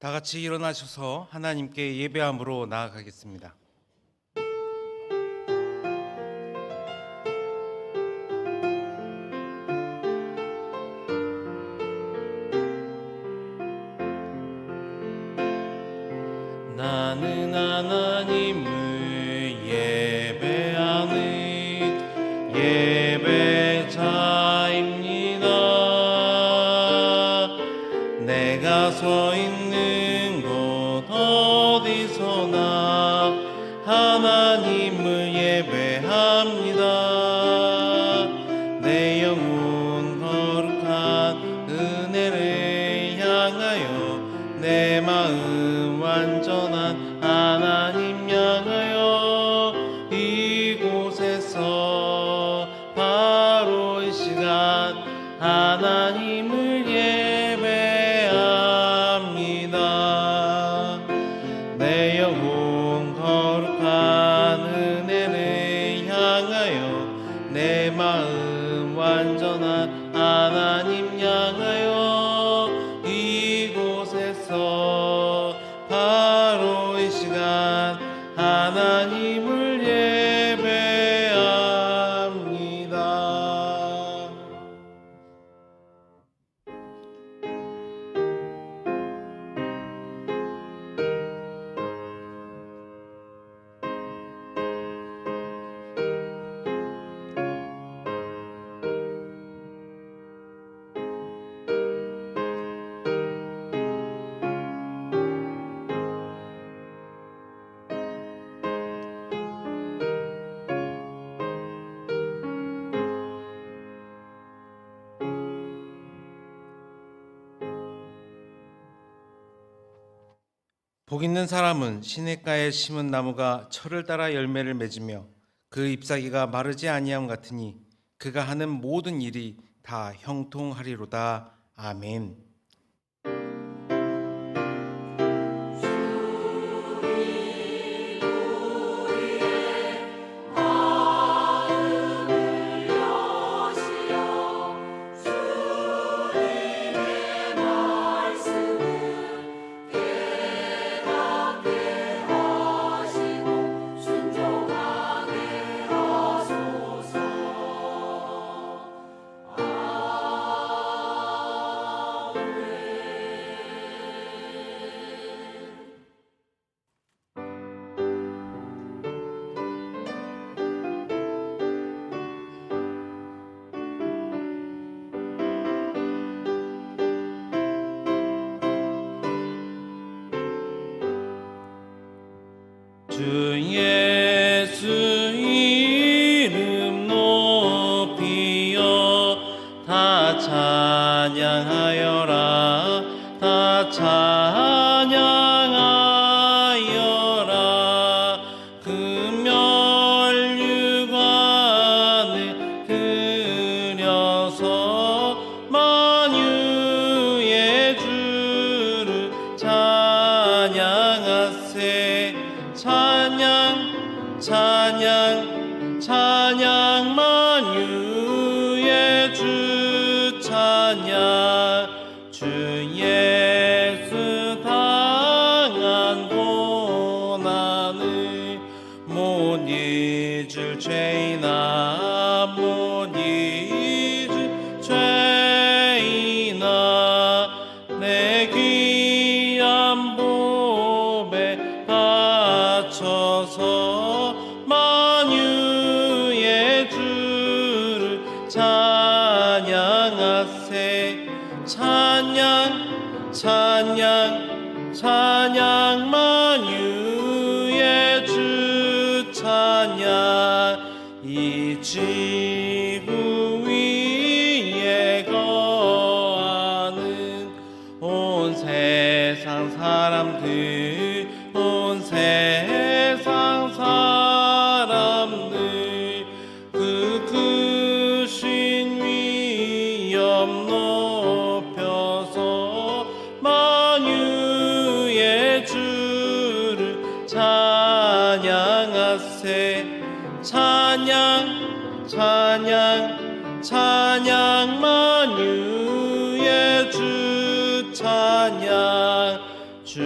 다 같이 일어나셔서 하나님께 예배함으로 나아가겠습니다. 나는 하나님을 예배하는 예배자입니다. 내가 서 있는 곳 어디서나 하나님을 예배합니다. 내 영혼 거룩한 은혜를 향하여 내 마음 완전한 하나님 향하여 이곳에서 바로 이 시간 하나님을 예배합니다. 내 영혼 거룩한 은혜를 향하여 내 마음 완전한 하나님 향하여 이곳에서 바로 이 시간 하나님을 예배합니다. 복 있는 사람은 시냇가에 심은 나무가 철을 따라 열매를 맺으며 그 잎사귀가 마르지 아니함 같으니 그가 하는 모든 일이 다 형통하리로다. 아멘. 주 예수 이름 높이여 다 찬양하여라. 다 찬양하여라. 금면류관을 그려서 만유의 주를 찬양하세. 찬양 찬양 찬양 만유의 주 찬양. 주 예수 당한 고난을 못 잊을 죄이나 못 잊을 죄이나 내 귀한 보배 바쳐서 만유의 주를 찬양하세. 찬양 찬양 찬양 만유의 주 찬양. 이 지구 위에 거하는 온 세상 사람들 온 세상 사람들 그 크신 위엄 높여서 만유의 주를 찬양하세. 찬양 찬양 찬양 만유의 주 찬양. 주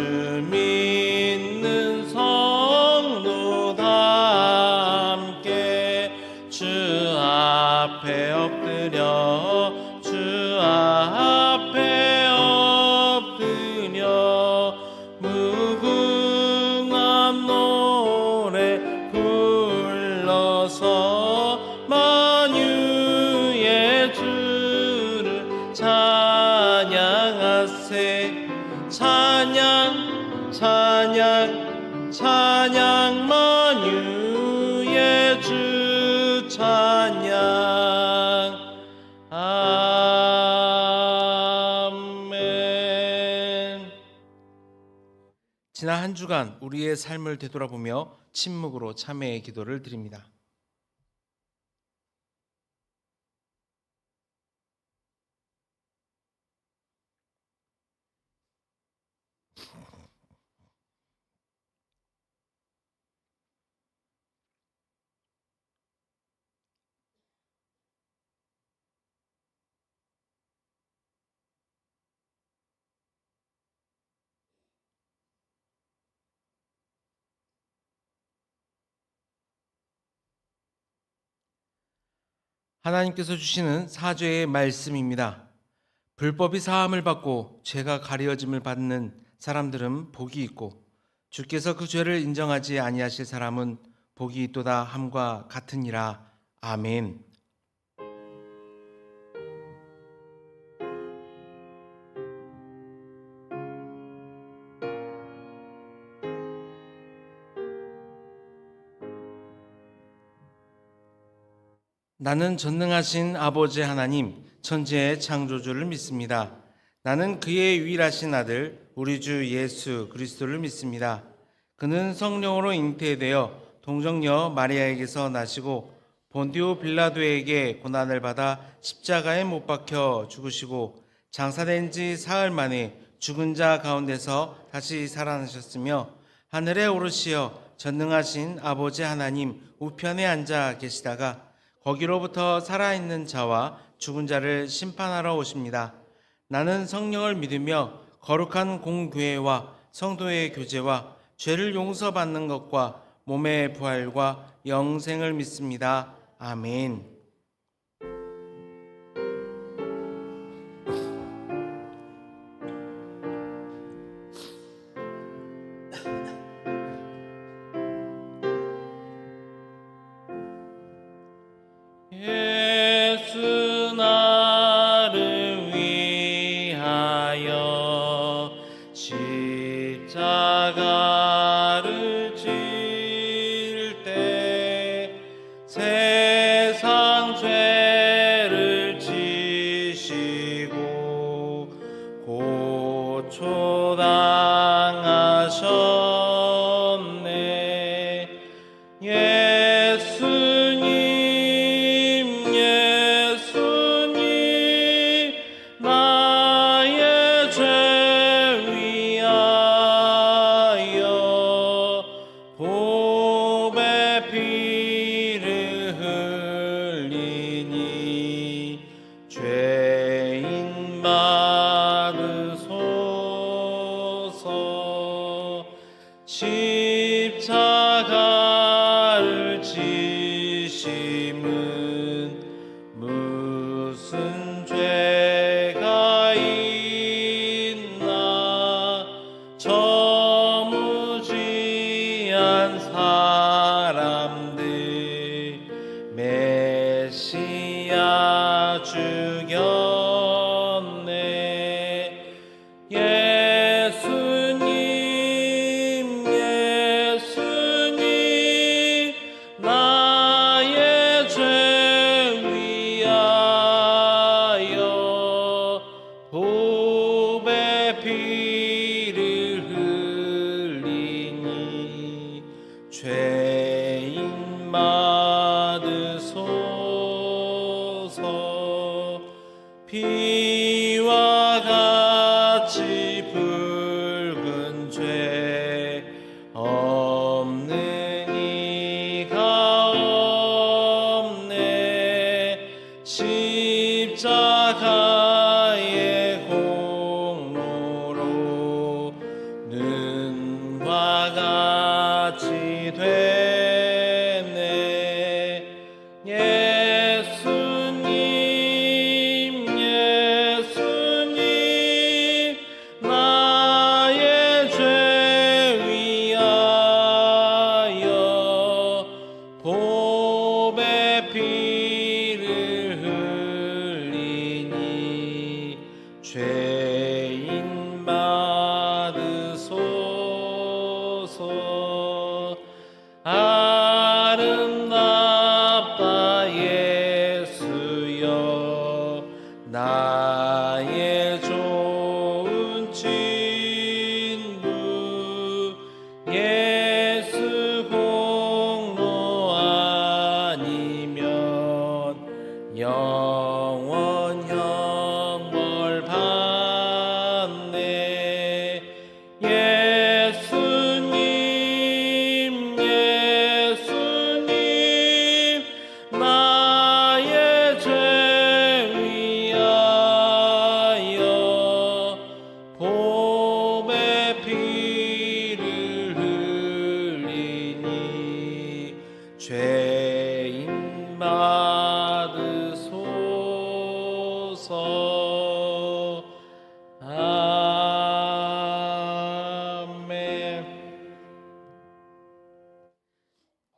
찬양 만유의 주 찬양. 아멘. 지난 한 주간 우리의 삶을 되돌아보며 침묵으로 참회의 기도를 드립니다. 하나님께서 주시는 사죄의 말씀입니다. 불법이 사함을 받고 죄가 가려짐을 받는 사람들은 복이 있고 주께서 그 죄를 인정하지 아니하실 사람은 복이 있도다 함과 같으니라. 아멘. 나는 전능하신 아버지 하나님, 천지의 창조주를 믿습니다. 나는 그의 유일하신 아들, 우리 주 예수 그리스도를 믿습니다. 그는 성령으로 잉태되어 동정녀 마리아에게서 나시고 본디오 빌라도에게 고난을 받아 십자가에 못 박혀 죽으시고 장사된 지 사흘 만에 죽은 자 가운데서 다시 살아나셨으며 하늘에 오르시어 전능하신 아버지 하나님 우편에 앉아 계시다가 거기로부터 살아있는 자와 죽은 자를 심판하러 오십니다. 나는 성령을 믿으며 거룩한 공교회와 성도의 교제와 죄를 용서받는 것과 몸의 부활과 영생을 믿습니다. 아멘. 예수 나를 위하여 십자가를 질 때 세상 죄를 지시고 고초당하셨네. 예수님 나의 죄 위하여 보배 피를 흘리니 죄인 받으소서. 십자가를 지심은 무슨 죄가 있나. 저무지한 사람들 메시아 죽였네. 예수님 나의 죄 위하여 보배 피를 흘리니 죄인 받으소서. 피와 같이 붉은 죄 없는 이가 없네. 십자가의 공로로 눈과 같이 됐네. 예수님 나의 죄 위하여 보배 피를 흘리니 죄인 받으소서.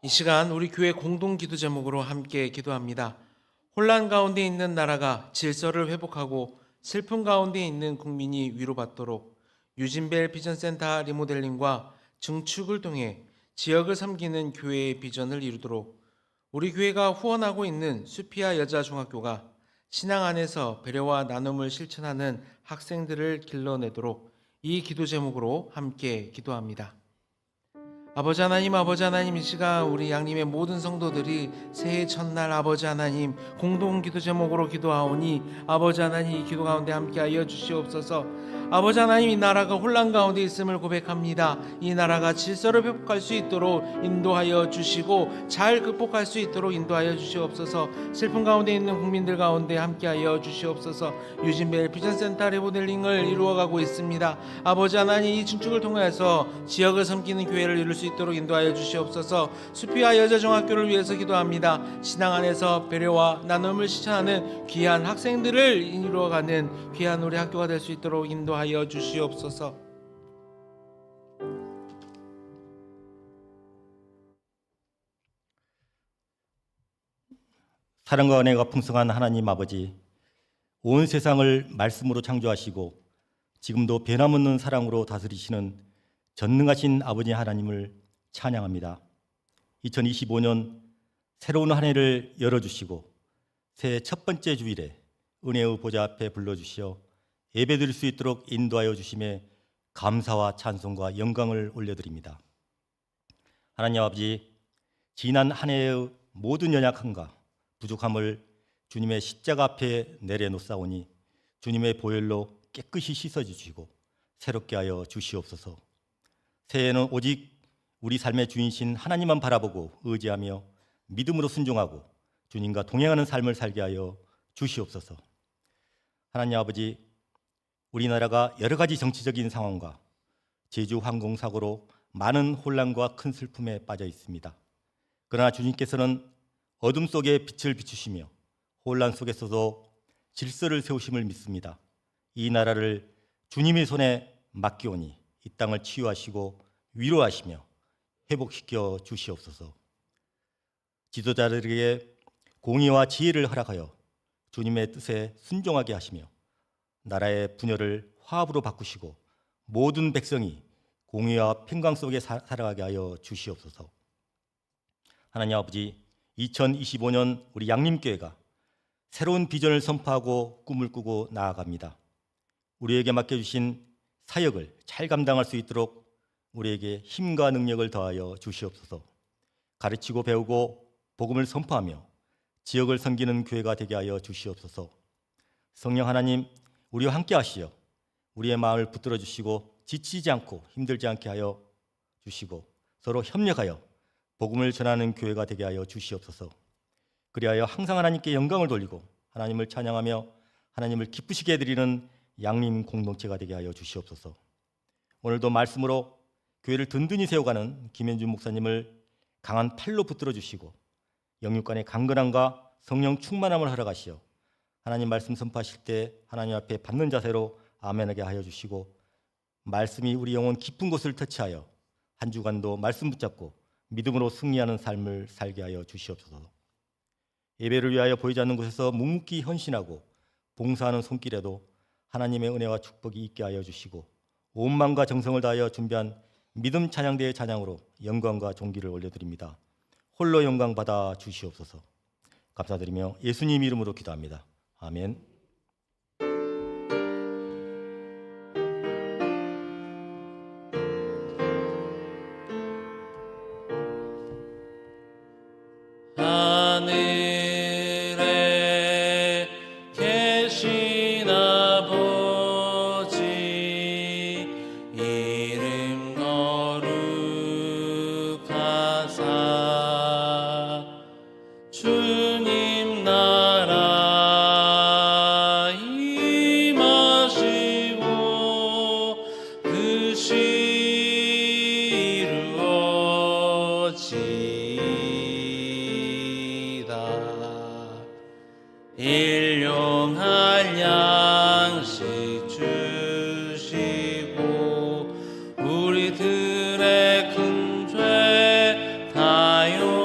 이 시간 우리 교회 공동 기도 제목으로 함께 기도합니다. 혼란 가운데 있는 나라가 질서를 회복하고 슬픔 가운데 있는 국민이 위로받도록 유진벨 비전센터 리모델링과 증축을 통해 지역을 섬기는 교회의 비전을 이루도록 우리 교회가 후원하고 있는 수피아 여자중학교가 신앙 안에서 배려와 나눔을 실천하는 학생들을 길러내도록 이 기도 제목으로 함께 기도합니다. 아버지 하나님, 이 시간 우리 양림의 모든 성도들이 새해 첫날 아버지 하나님 공동 기도 제목으로 기도하오니 아버지 하나님 이 기도 가운데 함께하여 주시옵소서. 아버지 하나님, 이 나라가 혼란 가운데 있음을 고백합니다. 이 나라가 질서를 회복할 수 있도록 인도하여 주시고 잘 극복할 수 있도록 인도하여 주시옵소서. 슬픔 가운데 있는 국민들 가운데 함께하여 주시옵소서. 유진벨 비전센터 리모델링을 이루어가고 있습니다. 아버지 하나님, 이 증축을 통해서 지역을 섬기는 교회를 이룰 수 있도록 인도하여 주시옵소서. 수피아 여자중학교를 위해서 기도합니다. 신앙 안에서 배려와 나눔을 실천하는 귀한 학생들을 이루어가는 귀한 우리 학교가 될 수 있도록 인도하여 주시옵소서. 사랑과 은혜가 풍성한 하나님 아버지, 온 세상을 말씀으로 창조하시고 지금도 변함없는 사랑으로 다스리시는 전능하신 아버지 하나님을 찬양합니다. 2025년 새로운 한 해를 열어주시고 새해 첫 번째 주일에 은혜의 보좌 앞에 불러주시어 예배드릴 수 있도록 인도하여 주심에 감사와 찬송과 영광을 올려드립니다. 하나님 아버지, 지난 한 해의 모든 연약함과 부족함을 주님의 십자가 앞에 내려놓사오니 주님의 보혈로 깨끗이 씻어주시고 새롭게 하여 주시옵소서. 새해에는 오직 우리 삶의 주인이신 하나님만 바라보고 의지하며 믿음으로 순종하고 주님과 동행하는 삶을 살게 하여 주시옵소서. 하나님 아버지, 우리나라가 여러 가지 정치적인 상황과 제주 항공사고로 많은 혼란과 큰 슬픔에 빠져 있습니다. 그러나 주님께서는 어둠 속에 빛을 비추시며 혼란 속에서도 질서를 세우심을 믿습니다. 이 나라를 주님의 손에 맡기오니 이 땅을 치유하시고 위로하시며 회복시켜 주시옵소서. 지도자들에게 공의와 지혜를 허락하여 주님의 뜻에 순종하게 하시며 나라의 분열을 화합으로 바꾸시고 모든 백성이 공의와 평강 속에 살아가게 하여 주시옵소서. 하나님 아버지, 2025년 우리 양림교회가 새로운 비전을 선포하고 꿈을 꾸고 나아갑니다. 우리에게 맡겨주신 사역을 잘 감당할 수 있도록 우리에게 힘과 능력을 더하여 주시옵소서. 가르치고 배우고 복음을 선포하며 지역을 섬기는 교회가 되게 하여 주시옵소서. 성령 하나님, 우리와 함께 하시어 우리의 마음을 붙들어 주시고 지치지 않고 힘들지 않게 하여 주시고 서로 협력하여 복음을 전하는 교회가 되게 하여 주시옵소서. 그리하여 항상 하나님께 영광을 돌리고 하나님을 찬양하며 하나님을 기쁘시게 해드리는 양림 공동체가 되게 하여 주시옵소서. 오늘도 말씀으로 교회를 든든히 세워가는 김현준 목사님을 강한 팔로 붙들어 주시고 영육간의 강건함과 성령 충만함을 허락하시어 하나님 말씀 선포하실 때 하나님 앞에 받는 자세로 아멘하게 하여 주시고 말씀이 우리 영혼 깊은 곳을 터치하여 한 주간도 말씀 붙잡고 믿음으로 승리하는 삶을 살게 하여 주시옵소서. 예배를 위하여 보이지 않는 곳에서 묵묵히 헌신하고 봉사하는 손길에도 하나님의 은혜와 축복이 있게 하여 주시고 온 마음과 정성을 다하여 준비한 믿음 찬양대의 찬양으로 영광과 존귀를 올려드립니다. 홀로 영광 받아 주시옵소서. 감사드리며 예수님 이름으로 기도합니다. 아멘. 하늘에 계신 아버지 이름 거룩하사 주님 나라 임하시고 뜻이 이루어지이다. 일용할 양식 주시고 우리들의 큰 죄 다용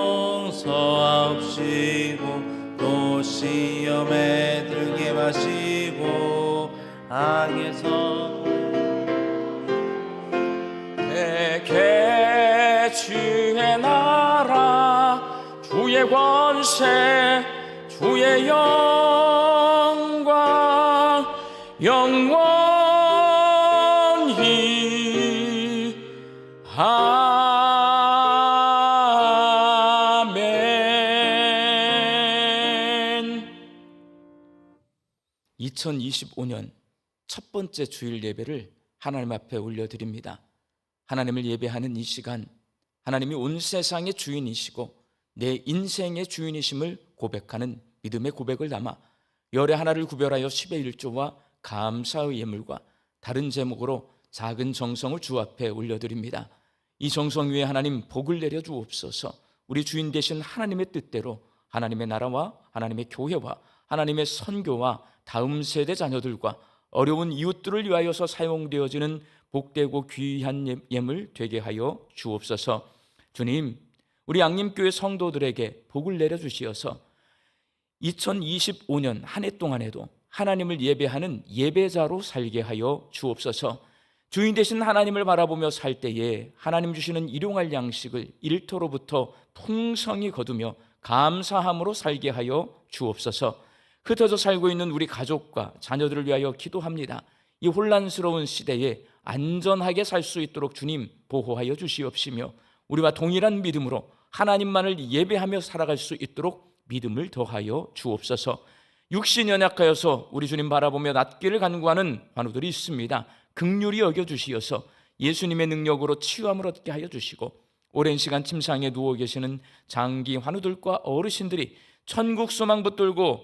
주의 나라 주의 권세 주의 영광 영원히 아멘. 2025년 첫 번째 주일 예배를 하나님 앞에 올려드립니다. 하나님을 예배하는 이 시간, 하나님이 온 세상의 주인이시고 내 인생의 주인이심을 고백하는 믿음의 고백을 담아 열의 하나를 구별하여 10의 1조와 감사의 예물과 다른 제목으로 작은 정성을 주 앞에 올려드립니다. 이 정성 위에 하나님 복을 내려 주옵소서. 우리 주인 되신 하나님의 뜻대로 하나님의 나라와 하나님의 교회와 하나님의 선교와 다음 세대 자녀들과 어려운 이웃들을 위하여서 사용되어지는 복되고 귀한 예물 되게 하여 주옵소서. 주님, 우리 양림교회 성도들에게 복을 내려주시어서 2025년 한 해 동안에도 하나님을 예배하는 예배자로 살게 하여 주옵소서. 주인 되신 하나님을 바라보며 살 때에 하나님 주시는 일용할 양식을 일터로부터 풍성히 거두며 감사함으로 살게 하여 주옵소서. 흩어져 살고 있는 우리 가족과 자녀들을 위하여 기도합니다. 이 혼란스러운 시대에 안전하게 살 수 있도록 주님 보호하여 주시옵시며 우리와 동일한 믿음으로 하나님만을 예배하며 살아갈 수 있도록 믿음을 더하여 주옵소서. 육신이 연약하여서 우리 주님 바라보며 낫기를 간구하는 환우들이 있습니다. 긍휼히 여겨주시어서 예수님의 능력으로 치유함을 얻게 하여 주시고 오랜 시간 침상에 누워 계시는 장기 환우들과 어르신들이 천국 소망 붙들고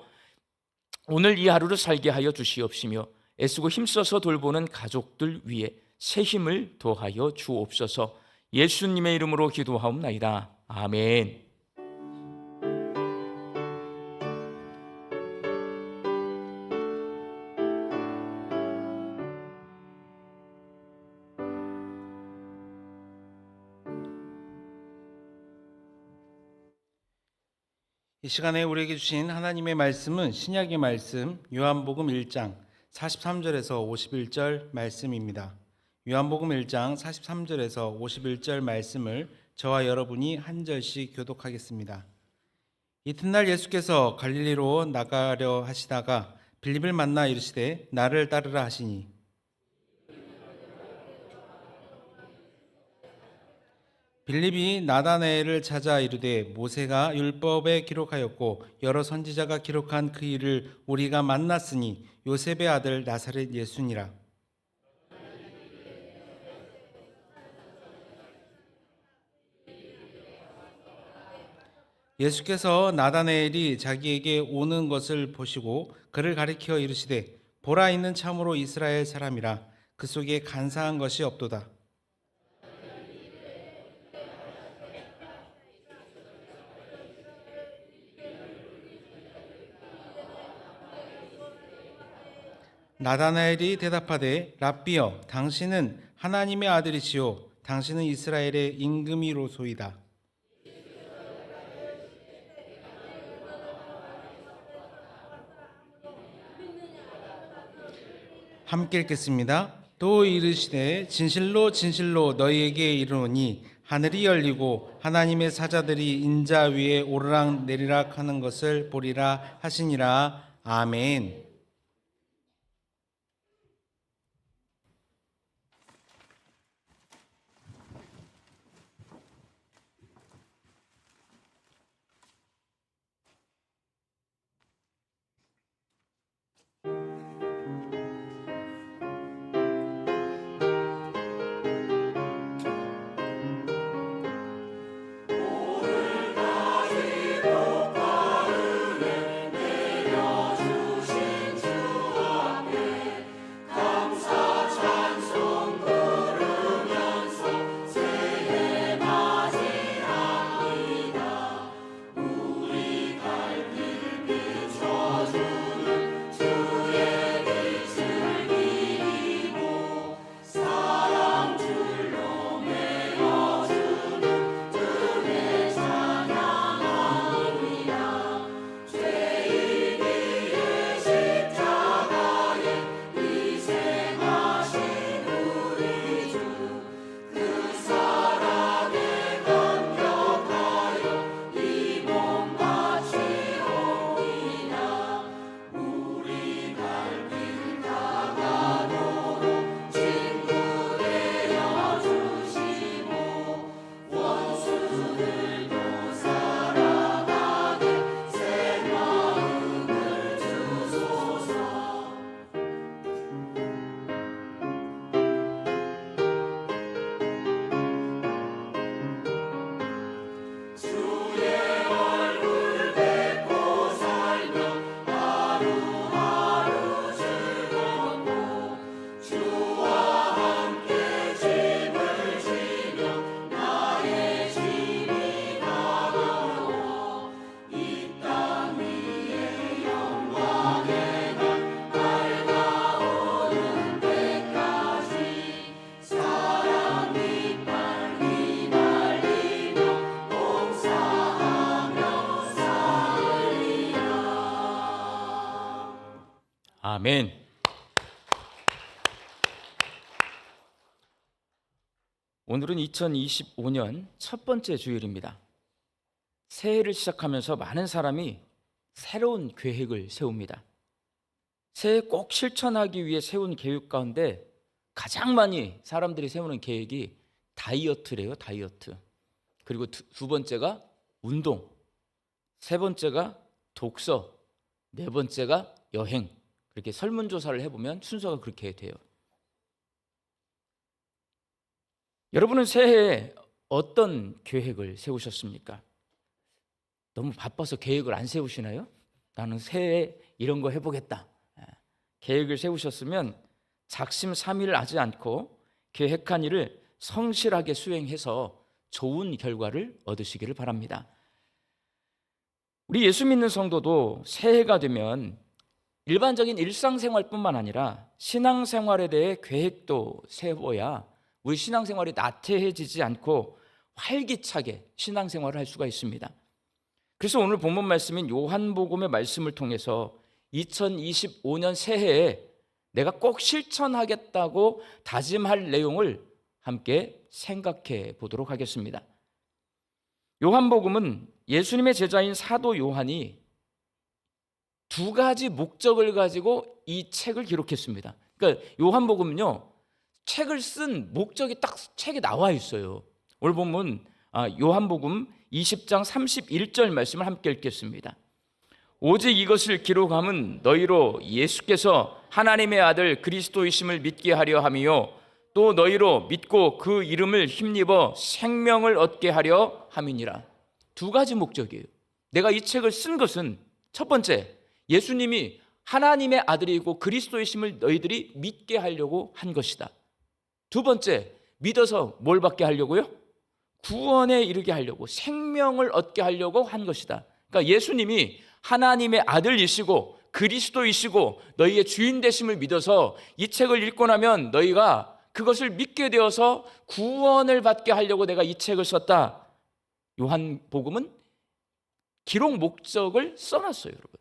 오늘 이 하루를 살게 하여 주시옵시며 애쓰고 힘써서 돌보는 가족들 위에 새 힘을 더하여 주옵소서. 예수님의 이름으로 기도하옵나이다. 아멘. 이 시간에 우리에게 주신 하나님의 말씀은 신약의 말씀 요한복음 1장 43절에서 51절 말씀입니다. 요한복음 1장 43절에서 51절 말씀을 저와 여러분이 한 절씩 교독하겠습니다. 이튿날 예수께서 갈릴리로 나가려 하시다가 빌립을 만나 이르시되 나를 따르라 하시니 빌립이 나다나엘을 찾아 이르되 모세가 율법에 기록하였고 여러 선지자가 기록한 그 일을 우리가 만났으니 요셉의 아들 나사렛 예수니라. 예수께서 나다나엘이 자기에게 오는 것을 보시고 그를 가리켜 이르시되 보라, 이는 참으로 이스라엘 사람이라 그 속에 간사한 것이 없도다. 나다나엘이 대답하되 랍비여, 당신은 하나님의 아들이시요 당신은 이스라엘의 임금이로소이다. 함께 읽겠습니다. 또 이르시되 진실로 진실로 너희에게 이르노니 하늘이 열리고 하나님의 사자들이 인자 위에 오르락 내리락 하는 것을 보리라 하시니라. 아멘. 내려주신 아멘. 오늘은 2025년 첫 번째 주일입니다. 새해를 시작하면서 많은 사람이 새로운 계획을 세웁니다. 새해 꼭 실천하기 위해 세운 계획 가운데 가장 많이 사람들이 세우는 계획이 다이어트래요. 다이어트. 그리고 두 번째가 운동, 세 번째가 독서, 네 번째가 여행. 그렇게 설문조사를 해보면 순서가 그렇게 돼요. 여러분은 새해에 어떤 계획을 세우셨습니까? 너무 바빠서 계획을 안 세우시나요? 나는 새해에 이런 거 해보겠다. 계획을 세우셨으면 작심삼일하지 않고 계획한 일을 성실하게 수행해서 좋은 결과를 얻으시기를 바랍니다. 우리 예수 믿는 성도도 새해가 되면 일반적인 일상생활뿐만 아니라 신앙생활에 대해 계획도 세워야 우리 신앙생활이 나태해지지 않고 활기차게 신앙생활을 할 수가 있습니다. 그래서 오늘 본문 말씀인 요한복음의 말씀을 통해서 2025년 새해에 내가 꼭 실천하겠다고 다짐할 내용을 함께 생각해 보도록 하겠습니다. 요한복음은 예수님의 제자인 사도 요한이 두 가지 목적을 가지고 이 책을 기록했습니다. 그러니까 요한복음은요, 책을 쓴 목적이 딱 책에 나와 있어요. 오늘 보면 요한복음 20장 31절 말씀을 함께 읽겠습니다. 오직 이것을 기록함은 너희로 예수께서 하나님의 아들 그리스도이심을 믿게 하려 함이요 또 너희로 믿고 그 이름을 힘입어 생명을 얻게 하려 함이니라. 두 가지 목적이에요. 내가 이 책을 쓴 것은 첫 번째, 예수님이 하나님의 아들이고 그리스도이심을 너희들이 믿게 하려고 한 것이다. 두 번째, 믿어서 뭘 받게 하려고요? 구원에 이르게 하려고, 생명을 얻게 하려고 한 것이다. 그러니까 예수님이 하나님의 아들이시고 그리스도이시고 너희의 주인 되심을 믿어서 이 책을 읽고 나면 너희가 그것을 믿게 되어서 구원을 받게 하려고 내가 이 책을 썼다. 요한복음은 기록 목적을 써놨어요, 여러분.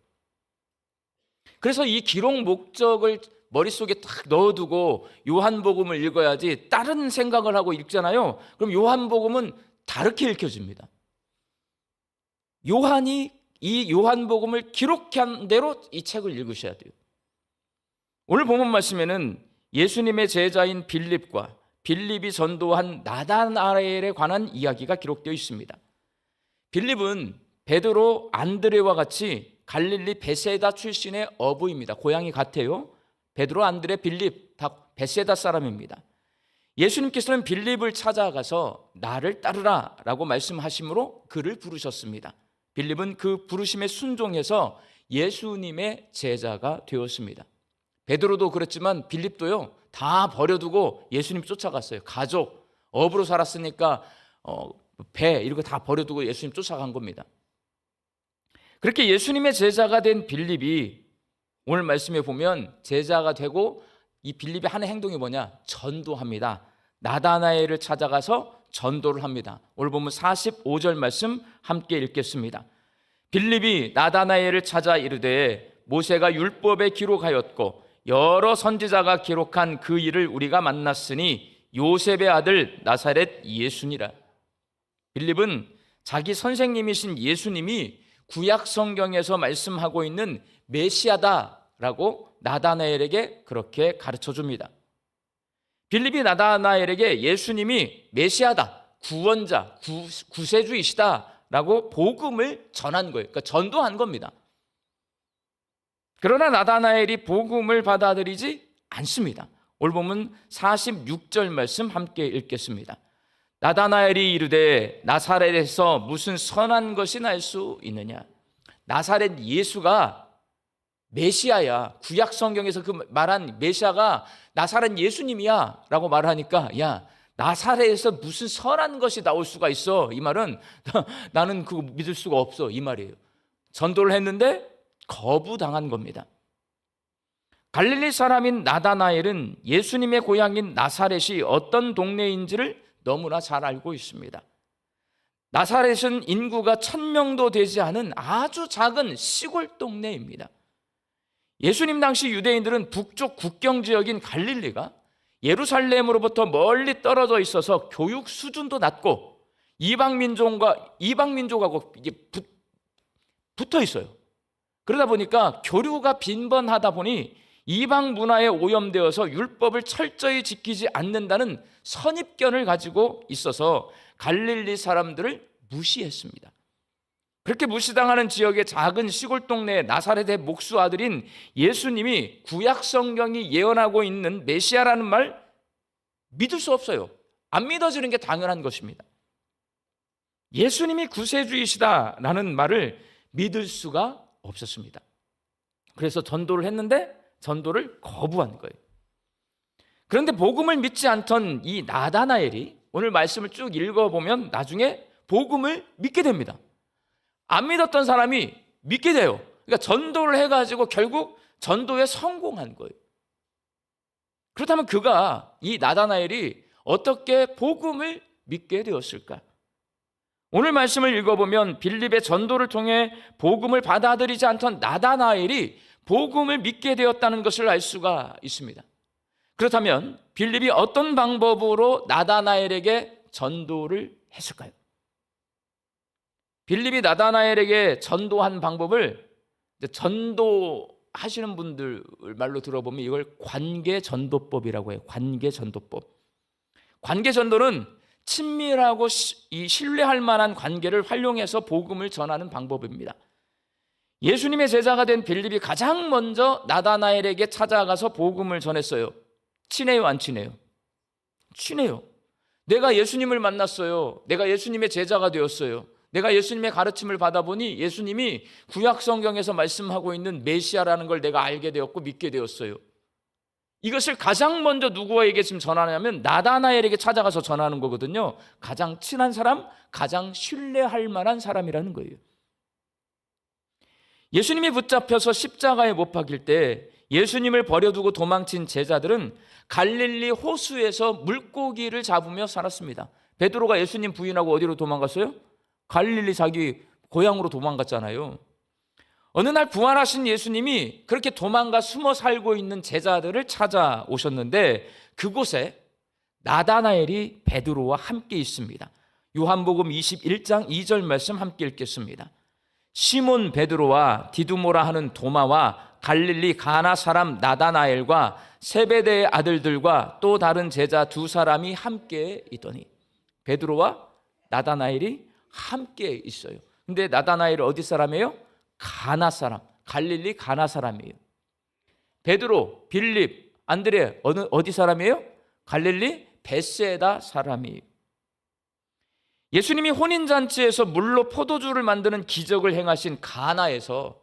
그래서 이 기록 목적을 머릿속에 딱 넣어두고 요한복음을 읽어야지 다른 생각을 하고 읽잖아요. 그럼 요한복음은 다르게 읽혀집니다. 요한이 이 요한복음을 기록한 대로 이 책을 읽으셔야 돼요. 오늘 본문 말씀에는 예수님의 제자인 빌립과 빌립이 전도한 나다나엘에 관한 이야기가 기록되어 있습니다. 빌립은 베드로, 안드레와 같이 갈릴리 베세다 출신의 어부입니다. 고향이 같아요. 베드로, 안드레, 빌립 다 베세다 사람입니다. 예수님께서는 빌립을 찾아가서 나를 따르라 라고 말씀하심으로 그를 부르셨습니다. 빌립은 그 부르심에 순종해서 예수님의 제자가 되었습니다. 베드로도 그랬지만 빌립도요, 다 버려두고 예수님 쫓아갔어요. 가족, 어부로 살았으니까 배 이런 거 다 버려두고 예수님 쫓아간 겁니다. 그렇게 예수님의 제자가 된 빌립이 오늘 말씀에 보면 제자가 되고 이 빌립의 하는 행동이 뭐냐? 전도합니다. 나다나엘을 찾아가서 전도를 합니다. 오늘 보면 45절 말씀 함께 읽겠습니다. 빌립이 나다나엘을 찾아 이르되 모세가 율법에 기록하였고 여러 선지자가 기록한 그 일을 우리가 만났으니 요셉의 아들 나사렛 예수니라. 빌립은 자기 선생님이신 예수님이 구약 성경에서 말씀하고 있는 메시아다라고 나다나엘에게 그렇게 가르쳐 줍니다. 빌립이 나다나엘에게 예수님이 메시아다, 구원자, 구세주이시다라고 복음을 전한 거예요. 그러니까 전도한 겁니다. 그러나 나다나엘이 복음을 받아들이지 않습니다. 오늘 보면 46절 말씀 함께 읽겠습니다. 나다나엘이 이르되 나사렛에서 무슨 선한 것이 날 수 있느냐? 나사렛 예수가 메시아야. 구약 성경에서 그 말한 메시아가 나사렛 예수님이야 라고 말하니까 야, 나사렛에서 무슨 선한 것이 나올 수가 있어? 이 말은 나는 그거 믿을 수가 없어 이 말이에요. 전도를 했는데 거부당한 겁니다. 갈릴리 사람인 나다나엘은 예수님의 고향인 나사렛이 어떤 동네인지를 너무나 잘 알고 있습니다. 나사렛은 인구가 1000명도 되지 않은 아주 작은 시골 동네입니다. 예수님 당시 유대인들은 북쪽 국경 지역인 갈릴리가 예루살렘으로부터 멀리 떨어져 있어서 교육 수준도 낮고 이방 민족하고 이게 붙어 있어요. 그러다 보니까 교류가 빈번하다 보니 이방 문화에 오염되어서 율법을 철저히 지키지 않는다는 선입견을 가지고 있어서 갈릴리 사람들을 무시했습니다. 그렇게 무시당하는 지역의 작은 시골 동네의 나사렛의 목수 아들인 예수님이 구약 성경이 예언하고 있는 메시아라는 말 믿을 수 없어요. 안 믿어지는 게 당연한 것입니다. 예수님이 구세주이시다라는 말을 믿을 수가 없었습니다. 그래서 전도를 했는데 전도를 거부한 거예요. 그런데 복음을 믿지 않던 이 나다나엘이 오늘 말씀을 쭉 읽어보면 나중에 복음을 믿게 됩니다. 안 믿었던 사람이 믿게 돼요. 그러니까 전도를 해가지고 결국 전도에 성공한 거예요. 그렇다면 이 나다나엘이 어떻게 복음을 믿게 되었을까? 오늘 말씀을 읽어보면 빌립의 전도를 통해 복음을 받아들이지 않던 나다나엘이 복음을 믿게 되었다는 것을 알 수가 있습니다. 그렇다면 빌립이 어떤 방법으로 나다나엘에게 전도를 했을까요? 빌립이 나다나엘에게 전도한 방법을 전도하시는 분들 말로 들어보면 이걸 관계전도법이라고 해요. 관계전도법. 관계전도는 친밀하고 신뢰할 만한 관계를 활용해서 복음을 전하는 방법입니다. 예수님의 제자가 된 빌립이 가장 먼저 나다나엘에게 찾아가서 복음을 전했어요. 친해요, 안 친해요? 친해요. 내가 예수님을 만났어요. 내가 예수님의 제자가 되었어요. 내가 예수님의 가르침을 받아보니 예수님이 구약 성경에서 말씀하고 있는 메시아라는 걸 내가 알게 되었고 믿게 되었어요. 이것을 가장 먼저 누구에게 지금 전하냐면 나다나엘에게 찾아가서 전하는 거거든요. 가장 친한 사람, 가장 신뢰할 만한 사람이라는 거예요. 예수님이 붙잡혀서 십자가에 못 박힐 때 예수님을 버려두고 도망친 제자들은 갈릴리 호수에서 물고기를 잡으며 살았습니다. 베드로가 예수님 부인하고 어디로 도망갔어요? 갈릴리 자기 고향으로 도망갔잖아요. 어느 날 부활하신 예수님이 그렇게 도망가 숨어 살고 있는 제자들을 찾아오셨는데 그곳에 나다나엘이 베드로와 함께 있습니다. 요한복음 21장 2절 말씀 함께 읽겠습니다. 시몬 베드로와 디두모라 하는 도마와 갈릴리 가나 사람 나다나엘과 세베대의 아들들과 또 다른 제자 두 사람이 함께 있더니 베드로와 나다나엘이 함께 있어요. 근데 나다나엘 어디 사람이에요? 가나 사람, 갈릴리 가나 사람이에요. 베드로, 빌립, 안드레 어디 사람이에요? 갈릴리 벳세다 사람이에요. 예수님이 혼인잔치에서 물로 포도주를 만드는 기적을 행하신 가나에서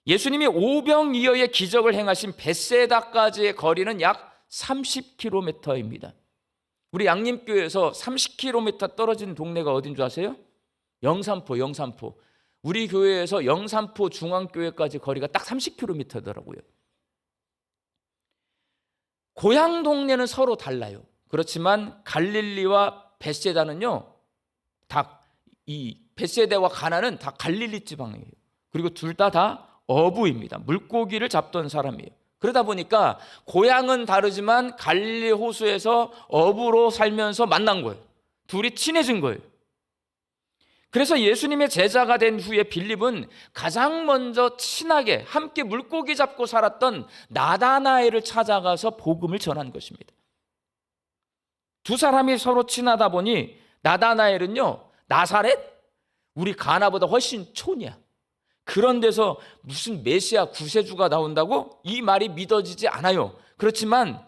예수님이 오병이어의 기적을 행하신 벳세다까지의 거리는 약 30km입니다. 우리 양림교회에서 30km 떨어진 동네가 어딘 줄 아세요? 영산포. 우리 교회에서 영산포 중앙교회까지 거리가 딱 30km더라고요. 고향 동네는 서로 달라요. 그렇지만 갈릴리와 벳세다는요, 이 벳세다와 가나는 다 갈릴리 지방이에요. 그리고 둘 다 어부입니다. 물고기를 잡던 사람이에요. 그러다 보니까 고향은 다르지만 갈릴리 호수에서 어부로 살면서 만난 거예요. 둘이 친해진 거예요. 그래서 예수님의 제자가 된 후에 빌립은 가장 먼저 친하게 함께 물고기 잡고 살았던 나다나엘을 찾아가서 복음을 전한 것입니다. 두 사람이 서로 친하다 보니 나다나엘은요, 나사렛? 우리 가나보다 훨씬 촌이야. 그런 데서 무슨 메시아 구세주가 나온다고? 이 말이 믿어지지 않아요. 그렇지만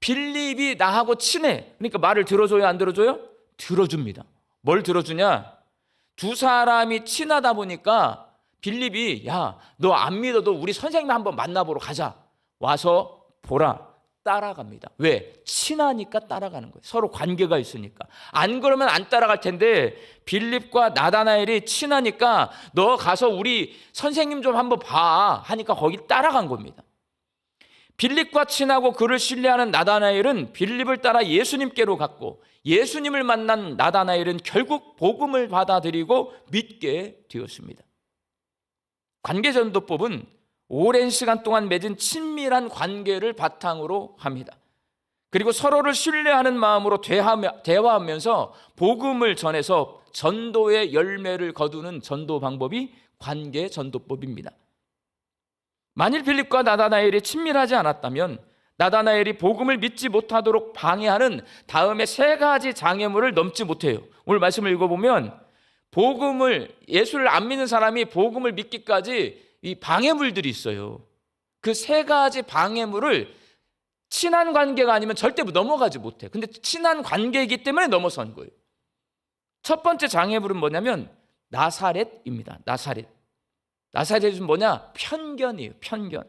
빌립이 나하고 친해. 그러니까 말을 들어줘요, 안 들어줘요? 들어줍니다. 뭘 들어주냐? 두 사람이 친하다 보니까 빌립이 야, 너 안 믿어도 우리 선생님 한번 만나보러 가자. 와서 보라. 따라갑니다. 왜? 친하니까 따라가는 거예요. 서로 관계가 있으니까. 안 그러면 안 따라갈 텐데 빌립과 나다나엘이 친하니까 너 가서 우리 선생님 좀 한번 봐 하니까 거기 따라간 겁니다. 빌립과 친하고 그를 신뢰하는 나다나엘은 빌립을 따라 예수님께로 갔고 예수님을 만난 나다나엘은 결국 복음을 받아들이고 믿게 되었습니다. 관계전도법은 오랜 시간 동안 맺은 친밀한 관계를 바탕으로 합니다. 그리고 서로를 신뢰하는 마음으로 대화하면서 복음을 전해서 전도의 열매를 거두는 전도 방법이 관계 전도법입니다. 만일 빌립과 나다나엘이 친밀하지 않았다면 나다나엘이 복음을 믿지 못하도록 방해하는 다음에 세 가지 장애물을 넘지 못해요. 오늘 말씀을 읽어보면 예수를 안 믿는 사람이 복음을 믿기까지 이 방해물들이 있어요. 그 세 가지 방해물을 친한 관계가 아니면 절대 넘어가지 못해. 근데 친한 관계이기 때문에 넘어선 거예요. 첫 번째 장애물은 뭐냐면 나사렛입니다. 나사렛은 뭐냐? 편견이에요. 편견.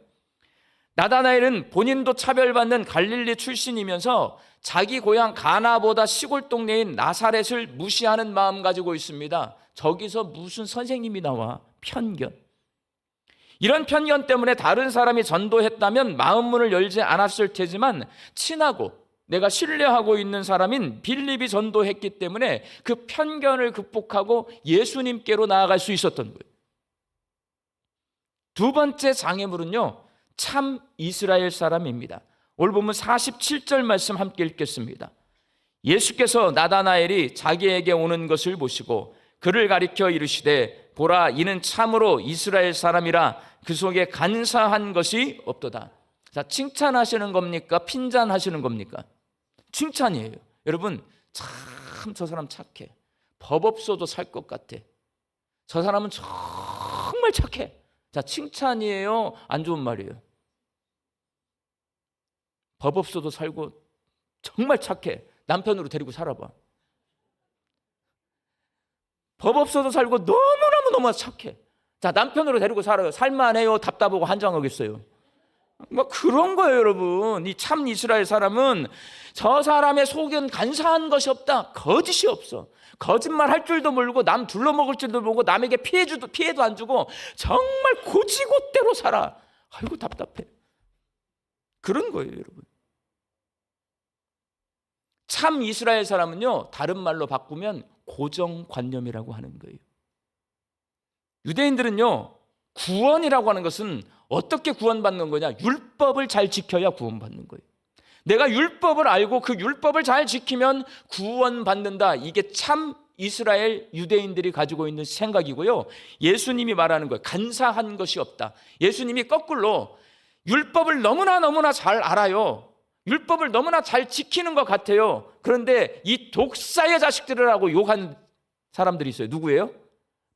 나다나엘은 본인도 차별받는 갈릴리 출신이면서 자기 고향 가나보다 시골 동네인 나사렛을 무시하는 마음 가지고 있습니다. 저기서 무슨 선생님이 나와? 편견. 이런 편견 때문에 다른 사람이 전도했다면 마음문을 열지 않았을 테지만 친하고 내가 신뢰하고 있는 사람인 빌립이 전도했기 때문에 그 편견을 극복하고 예수님께로 나아갈 수 있었던 거예요. 두 번째 장애물은요, 참 이스라엘 사람입니다. 오늘 보면 47절 말씀 함께 읽겠습니다. 예수께서 나다나엘이 자기에게 오는 것을 보시고 그를 가리켜 이르시되 보라 이는 참으로 이스라엘 사람이라 그 속에 간사한 것이 없도다. 자, 칭찬하시는 겁니까? 핀잔하시는 겁니까? 칭찬이에요. 여러분, 참 저 사람 착해. 법 없어도 살 것 같아. 저 사람은 정말 착해. 자, 칭찬이에요? 안 좋은 말이에요? 법 없어도 살고 정말 착해. 남편으로 데리고 살아봐. 법 없어도 살고 너무너무 착해. 자, 남편으로 데리고 살아요. 살만해요? 답답하고 한장하겠어요? 뭐 그런 거예요, 여러분. 이 참 이스라엘 사람은 저 사람의 속은 간사한 것이 없다. 거짓이 없어. 거짓말 할 줄도 모르고 남 둘러먹을 줄도 모르고 남에게 피해도 안 주고 정말 고지고대로 살아. 아이고 답답해. 그런 거예요, 여러분. 참 이스라엘 사람은요, 다른 말로 바꾸면 고정관념이라고 하는 거예요. 유대인들은요, 구원이라고 하는 것은 어떻게 구원받는 거냐? 율법을 잘 지켜야 구원받는 거예요. 내가 율법을 알고 그 율법을 잘 지키면 구원받는다. 이게 참 이스라엘 유대인들이 가지고 있는 생각이고요. 예수님이 말하는 거예요. 간사한 것이 없다. 예수님이 거꾸로 율법을 너무나 잘 알아요. 율법을 너무나 잘 지키는 것 같아요. 그런데 이 독사의 자식들이라고 욕한 사람들이 있어요. 누구예요?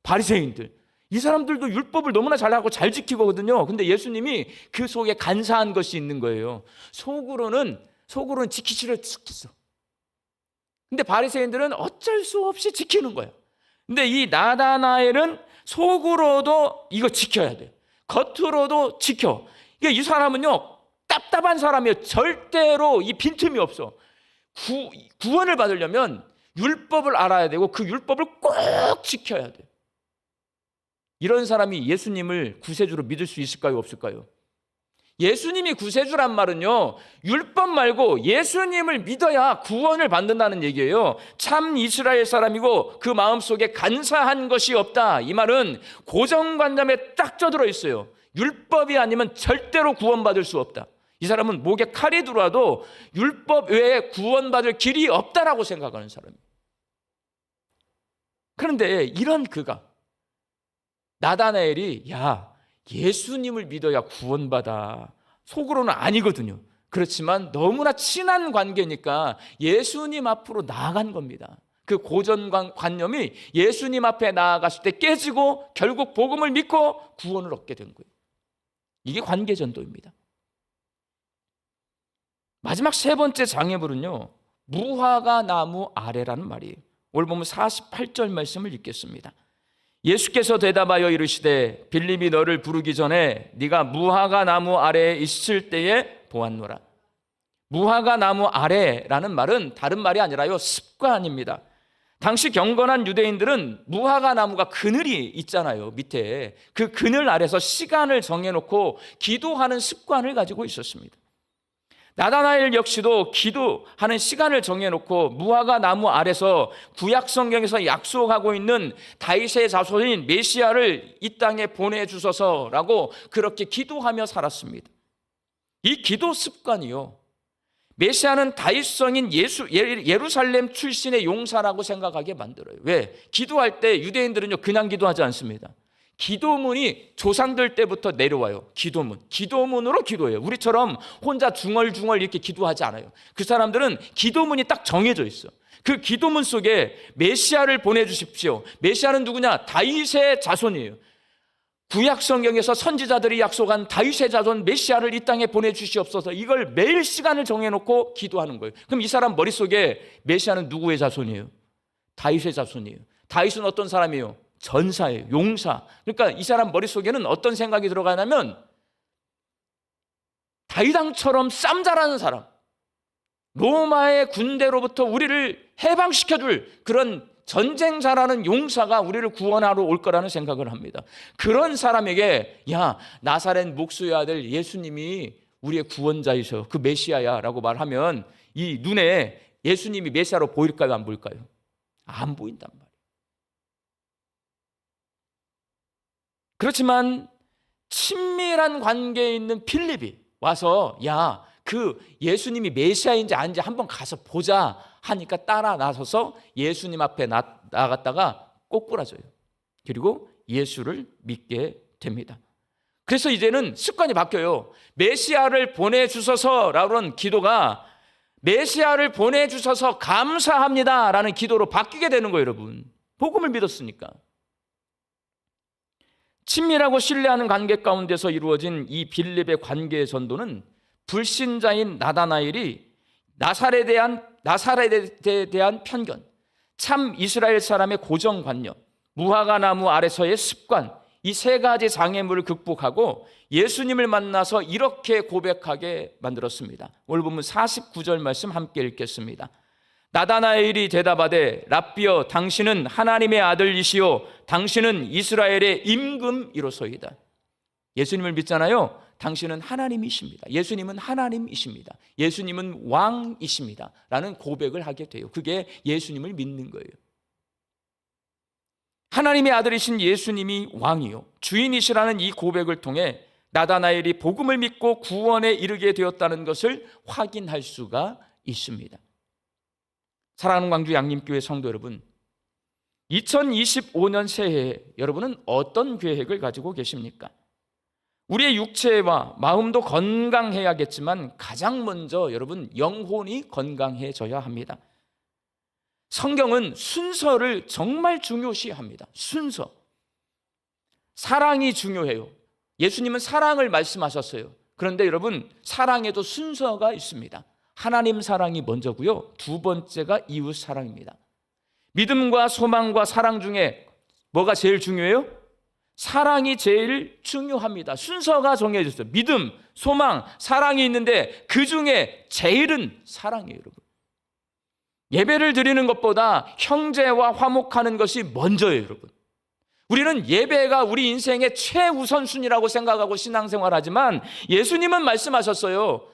바리새인들. 이 사람들도 율법을 너무나 잘하고 잘 지키거든요. 근데 예수님이 그 속에 간사한 것이 있는 거예요. 속으로는 지키지를 않겠어. 근데 바리새인들은 어쩔 수 없이 지키는 거예요. 근데 이 나다나엘은 속으로도 이거 지켜야 돼. 겉으로도 지켜. 이 사람은요, 답답한 사람이에요. 절대로 이 빈틈이 없어. 구원을 받으려면 율법을 알아야 되고 그 율법을 꼭 지켜야 돼. 이런 사람이 예수님을 구세주로 믿을 수 있을까요? 없을까요? 예수님이 구세주란 말은요, 율법 말고 예수님을 믿어야 구원을 받는다는 얘기예요. 참 이스라엘 사람이고 그 마음속에 간사한 것이 없다. 이 말은 고정관념에 딱 쪄들어 있어요. 율법이 아니면 절대로 구원받을 수 없다. 이 사람은 목에 칼이 들어와도 율법 외에 구원받을 길이 없다라고 생각하는 사람이에요. 그런데 이런 그가, 나다나엘이 예수님을 믿어야 구원받아. 속으로는 아니거든요. 그렇지만 너무나 친한 관계니까 예수님 앞으로 나아간 겁니다. 그 고정관념이 예수님 앞에 나아갔을 때 깨지고 결국 복음을 믿고 구원을 얻게 된 거예요. 이게 관계전도입니다. 마지막 세 번째 장애물은요, 무화과 나무 아래라는 말이에요. 오늘 보면 48절 말씀을 읽겠습니다. 예수께서 대답하여 이르시되 빌립이 너를 부르기 전에 네가 무화과 나무 아래에 있을 때에 보았노라. 무화과 나무 아래라는 말은 다른 말이 아니라요, 습관입니다. 당시 경건한 유대인들은 무화과 나무가 그늘이 있잖아요, 밑에. 그 그늘 아래서 시간을 정해놓고 기도하는 습관을 가지고 있었습니다. 나다나엘 역시도 기도하는 시간을 정해놓고 무화과 나무 아래서 구약 성경에서 약속하고 있는 다윗의 자손인 메시아를 이 땅에 보내주소서라고 그렇게 기도하며 살았습니다. 이 기도 습관이요, 메시아는 다윗성인 예루살렘 출신의 용사라고 생각하게 만들어요. 왜? 기도할 때 유대인들은요 그냥 기도하지 않습니다. 기도문이 조상들 때부터 내려와요. 기도문으로 기도해요. 우리처럼 혼자 중얼중얼 이렇게 기도하지 않아요. 그 사람들은 기도문이 딱 정해져 있어. 그 기도문 속에 메시아를 보내주십시오. 메시아는 누구냐? 다윗의 자손이에요. 구약 성경에서 선지자들이 약속한 다윗의 자손 메시아를 이 땅에 보내주시옵소서, 이걸 매일 시간을 정해놓고 기도하는 거예요. 그럼 이 사람 머릿속에 메시아는 누구의 자손이에요? 다윗의 자손이에요. 다윗은 어떤 사람이에요? 전사예요. 용사. 그러니까 이 사람 머릿속에는 어떤 생각이 들어가냐면 다윗 왕처럼 쌈잘하는 사람, 로마의 군대로부터 우리를 해방시켜줄 그런 전쟁자라는 용사가 우리를 구원하러 올 거라는 생각을 합니다. 그런 사람에게 야, 나사렛 목수의 아들 예수님이 우리의 구원자이셔, 그 메시아야 라고 말하면 이 눈에 예수님이 메시아로 보일까요, 안 보일까요? 안 보인단 말이에요. 그렇지만 친밀한 관계에 있는 필립이 와서 야, 그 예수님이 메시아인지 아닌지 한번 가서 보자 하니까 따라 나서서 예수님 앞에 나갔다가 꼬꾸라져요. 그리고 예수를 믿게 됩니다. 그래서 이제는 습관이 바뀌어요. 메시아를 보내주소서라는 기도가 메시아를 보내주셔서 감사합니다라는 기도로 바뀌게 되는 거예요. 여러분, 복음을 믿었으니까. 친밀하고 신뢰하는 관계 가운데서 이루어진 이 빌립의 관계의 전도는 불신자인 나다나엘이 나사렛에 대한 편견, 참 이스라엘 사람의 고정관념, 무화과 나무 아래서의 습관, 이 세 가지 장애물을 극복하고 예수님을 만나서 이렇게 고백하게 만들었습니다. 오늘 본문 49절 말씀 함께 읽겠습니다. 나다나엘이 대답하되 랍비여, 당신은 하나님의 아들이시요 당신은 이스라엘의 임금이로소이다. 예수님을 믿잖아요. 당신은 하나님이십니다. 예수님은 하나님이십니다. 예수님은 왕이십니다 라는 고백을 하게 돼요. 그게 예수님을 믿는 거예요. 하나님의 아들이신 예수님이 왕이요 주인이시라는 이 고백을 통해 나다나엘이 복음을 믿고 구원에 이르게 되었다는 것을 확인할 수가 있습니다. 사랑하는 광주 양림교회 성도 여러분, 2025년 새해에 여러분은 어떤 계획을 가지고 계십니까? 우리의 육체와 마음도 건강해야겠지만 가장 먼저 여러분 영혼이 건강해져야 합니다. 성경은 순서를 정말 중요시합니다. 순서. 사랑이 중요해요. 예수님은 사랑을 말씀하셨어요. 그런데 여러분, 사랑에도 순서가 있습니다. 하나님 사랑이 먼저고요, 두 번째가 이웃 사랑입니다. 믿음과 소망과 사랑 중에 뭐가 제일 중요해요? 사랑이 제일 중요합니다. 순서가 정해졌어요. 믿음, 소망, 사랑이 있는데 그 중에 제일은 사랑이에요. 여러분, 예배를 드리는 것보다 형제와 화목하는 것이 먼저예요. 여러분, 우리는 예배가 우리 인생의 최우선순위라고 생각하고 신앙생활하지만 예수님은 말씀하셨어요.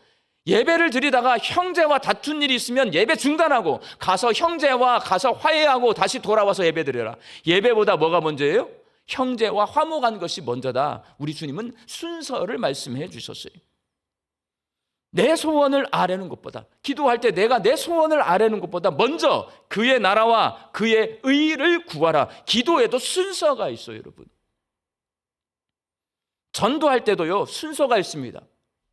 예배를 드리다가 형제와 다툰 일이 있으면 예배 중단하고 가서 형제와 가서 화해하고 다시 돌아와서 예배 드려라. 예배보다 뭐가 먼저예요? 형제와 화목한 것이 먼저다. 우리 주님은 순서를 말씀해 주셨어요. 내 소원을 아뢰는 것보다, 기도할 때 내가 내 소원을 아뢰는 것보다 먼저 그의 나라와 그의 의를 구하라. 기도에도 순서가 있어요. 여러분, 전도할 때도요 순서가 있습니다.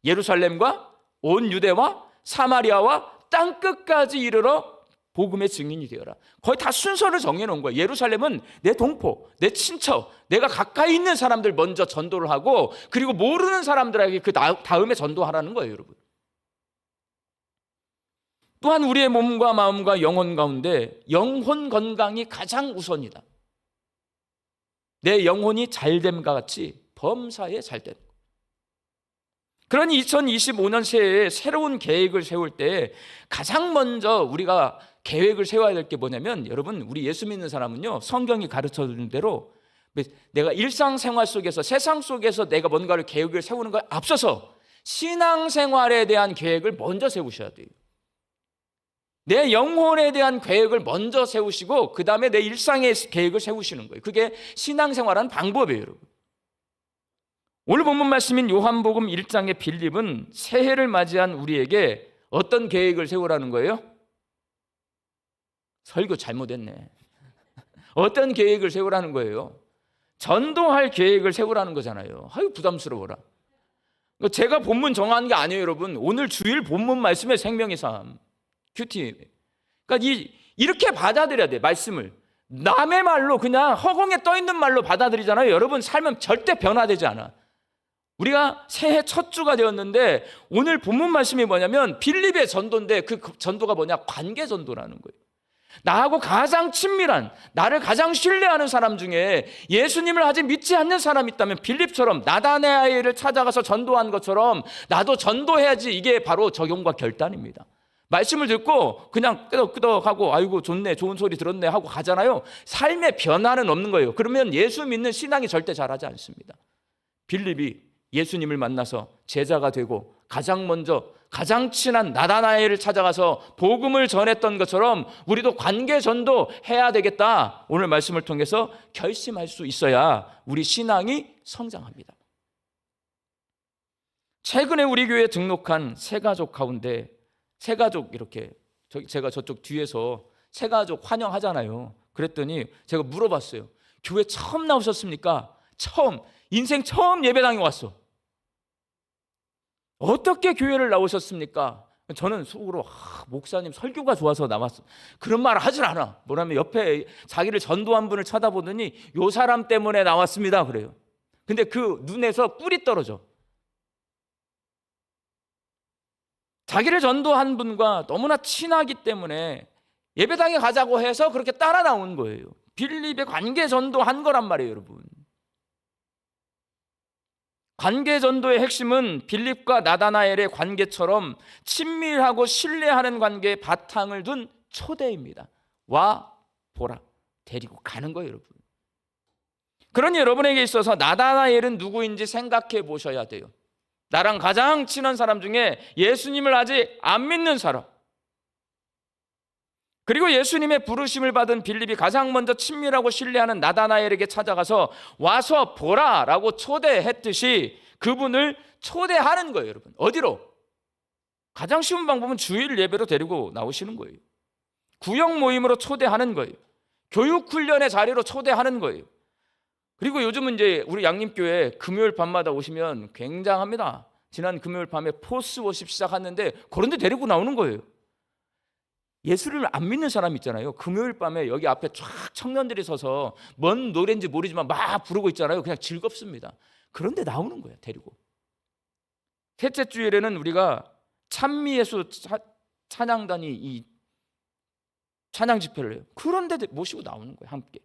예루살렘과 온 유대와 사마리아와 땅끝까지 이르러 복음의 증인이 되어라. 거의 다 순서를 정해놓은 거예요. 예루살렘은 내 동포, 내 친척, 내가 가까이 있는 사람들 먼저 전도를 하고, 그리고 모르는 사람들에게 그 다음에 전도하라는 거예요. 여러분, 또한 우리의 몸과 마음과 영혼 가운데 영혼 건강이 가장 우선이다. 내 영혼이 잘됨과 같이 범사에 잘됨. 그러니 2025년 새해에 새로운 계획을 세울 때 가장 먼저 우리가 계획을 세워야 될 게 뭐냐면, 여러분, 우리 예수 믿는 사람은요 성경이 가르쳐주는 대로 내가 일상생활 속에서, 세상 속에서 내가 뭔가를 계획을 세우는 거에 앞서서 신앙생활에 대한 계획을 먼저 세우셔야 돼요. 내 영혼에 대한 계획을 먼저 세우시고 그 다음에 내 일상의 계획을 세우시는 거예요. 그게 신앙생활하는 방법이에요, 여러분. 오늘 본문 말씀인 요한복음 1장의 빌립은 새해를 맞이한 우리에게 어떤 계획을 세우라는 거예요? 설교 잘못했네. 어떤 계획을 세우라는 거예요? 전도할 계획을 세우라는 거잖아요. 아유, 부담스러워라. 제가 본문 정한 게 아니에요, 여러분. 오늘 주일 본문 말씀의 생명의 삶. 큐티. 그러니까 이렇게 받아들여야 돼, 말씀을. 남의 말로 그냥 허공에 떠 있는 말로 받아들이잖아요. 여러분 삶은 절대 변화되지 않아. 우리가 새해 첫 주가 되었는데 오늘 본문 말씀이 뭐냐면 빌립의 전도인데 그 전도가 뭐냐? 관계 전도라는 거예요. 나하고 가장 친밀한, 나를 가장 신뢰하는 사람 중에 예수님을 아직 믿지 않는 사람이 있다면 빌립처럼 나다나엘을 찾아가서 전도한 것처럼 나도 전도해야지. 이게 바로 적용과 결단입니다. 말씀을 듣고 그냥 끄덕끄덕하고 아이고 좋네, 좋은 소리 들었네 하고 가잖아요. 삶의 변화는 없는 거예요. 그러면 예수 믿는 신앙이 절대 자라지 않습니다. 빌립이 예수님을 만나서 제자가 되고 가장 먼저 가장 친한 나다나엘을 찾아가서 복음을 전했던 것처럼 우리도 관계 전도 해야 되겠다. 오늘 말씀을 통해서 결심할 수 있어야 우리 신앙이 성장합니다. 최근에 우리 교회에 등록한 새가족 가운데 새가족 이렇게 제가 저쪽 뒤에서 새가족 환영하잖아요. 그랬더니 제가 물어봤어요. 교회 처음 나오셨습니까? 처음, 인생 처음 예배당에 왔어. 어떻게 교회를 나오셨습니까? 저는 속으로 목사님 설교가 좋아서 나왔어. 그런 말 하질 않아. 뭐라면 옆에 자기를 전도한 분을 쳐다보더니 요 사람 때문에 나왔습니다 그래요. 근데 그 눈에서 뿔이 떨어져. 자기를 전도한 분과 너무나 친하기 때문에 예배당에 가자고 해서 그렇게 따라 나온 거예요. 빌립의 관계 전도한 거란 말이에요, 여러분. 관계 전도의 핵심은 빌립과 나다나엘의 관계처럼 친밀하고 신뢰하는 관계에 바탕을 둔 초대입니다. 와 보라, 데리고 가는 거예요, 여러분. 그러니 여러분에게 있어서 나다나엘은 누구인지 생각해 보셔야 돼요. 나랑 가장 친한 사람 중에 예수님을 아직 안 믿는 사람, 그리고 예수님의 부르심을 받은 빌립이 가장 먼저 친밀하고 신뢰하는 나다나엘에게 찾아가서 와서 보라라고 초대했듯이 그분을 초대하는 거예요, 여러분. 어디로? 가장 쉬운 방법은 주일 예배로 데리고 나오시는 거예요. 구역 모임으로 초대하는 거예요. 교육 훈련의 자리로 초대하는 거예요. 그리고 요즘은 이제 우리 양림교회 금요일 밤마다 오시면 굉장합니다. 지난 금요일 밤에 포스 워십 시작했는데 그런 데 데리고 나오는 거예요. 예수를 안 믿는 사람 있잖아요. 금요일 밤에 여기 앞에 쫙 청년들이 서서 뭔 노래인지 모르지만 막 부르고 있잖아요. 그냥 즐겁습니다. 그런데 나오는 거예요, 데리고. 셋째 주일에는 우리가 찬미예수 찬양단이 이 찬양 집회를 해요. 그런데 모시고 나오는 거예요, 함께.